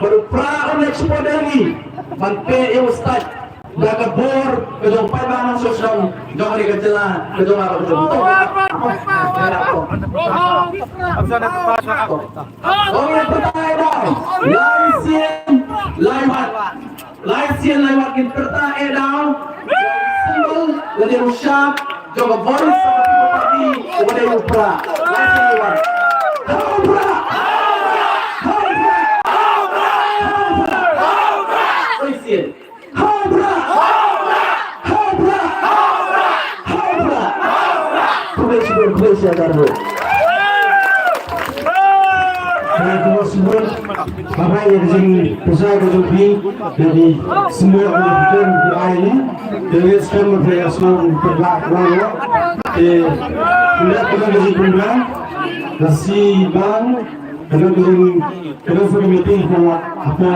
Berupra ang ekspor lagi. Magpe yung start. Gagabor, kadang paiba ng sosong, kadang hari kajala, kadang araw kadang oh, yang pertama daw, Laisien lewat yang pertama daw, simbol, lagi rusyap, jaga voice, seperti kepada Upra, Laisien lewat, Upra, Laisien. Malaysia Darbo. Saya keluar semua bapak yang di sini pusat kejopi jadi semua orang di ini dari sekarang saya semua berlaku tidak pernah di sini nasi bang kalau meeting apa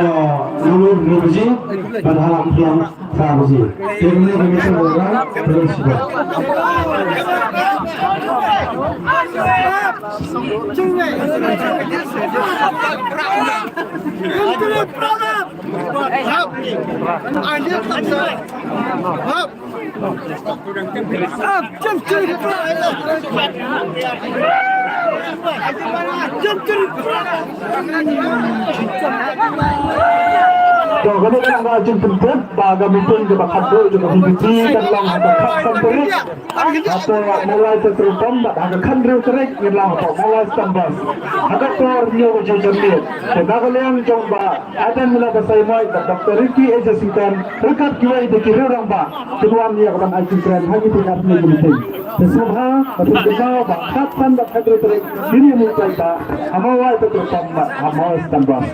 nomor biji berharap yang sama biji ini meeting orang terus Kalau kami kan nggak jemput, baga mungkin juga kado juga bibit dan lang ada kan terik, atau mulai terterupan, ada kan real terik, ngilang atau mulai tambas, ada keluar dia berjalan dia, dan kalian coba ada mula bahasa Imai, Dr. Ricky aja sikan, rekat kita itu kira orang pak, kedua dia akan ajar keren, hanya tingkat ni penting. Semua betul betul bakat dan bakat terik, ini mulai tak, amawai terterupan, amawai tambas.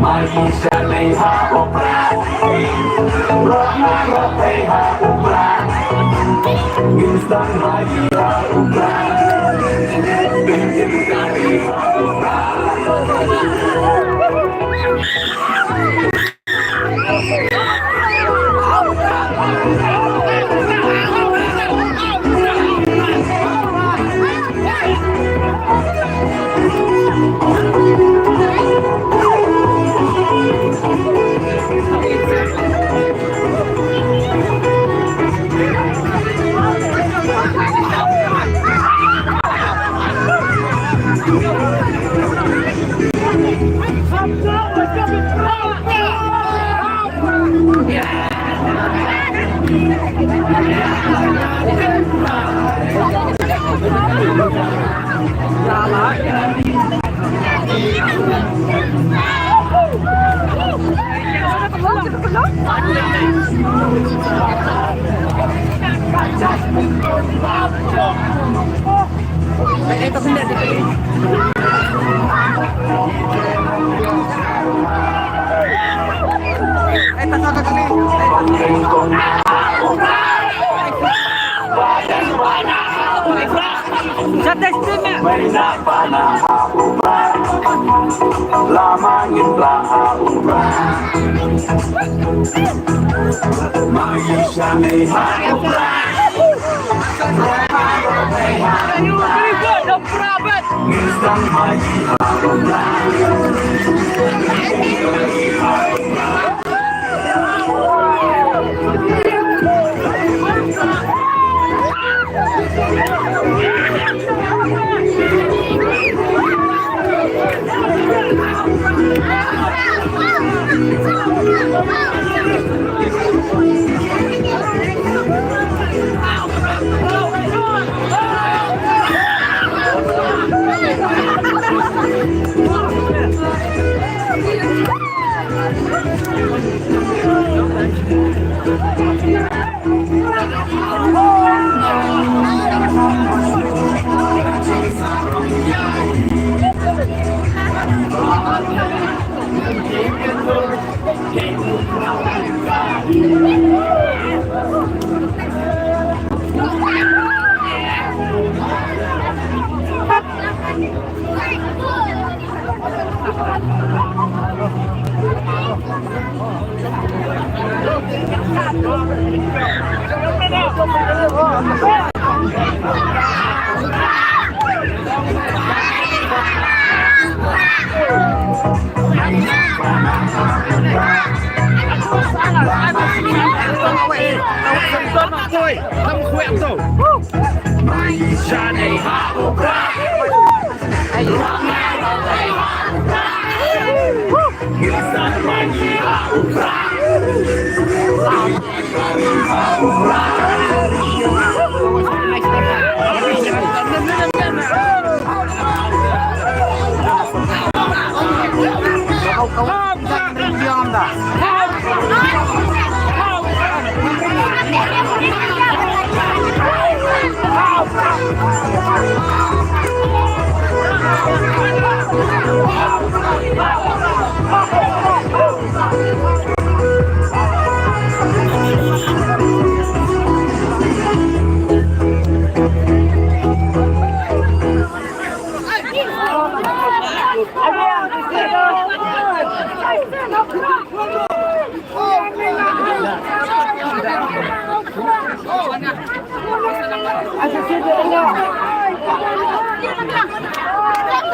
Maisha leha opra, roh leha opra, instan maisha opra, Thank you. may napanahaubran lamangin lahaubran maisha may haubran Minsan may haubran Maisha may haubran Minsan may haubran Así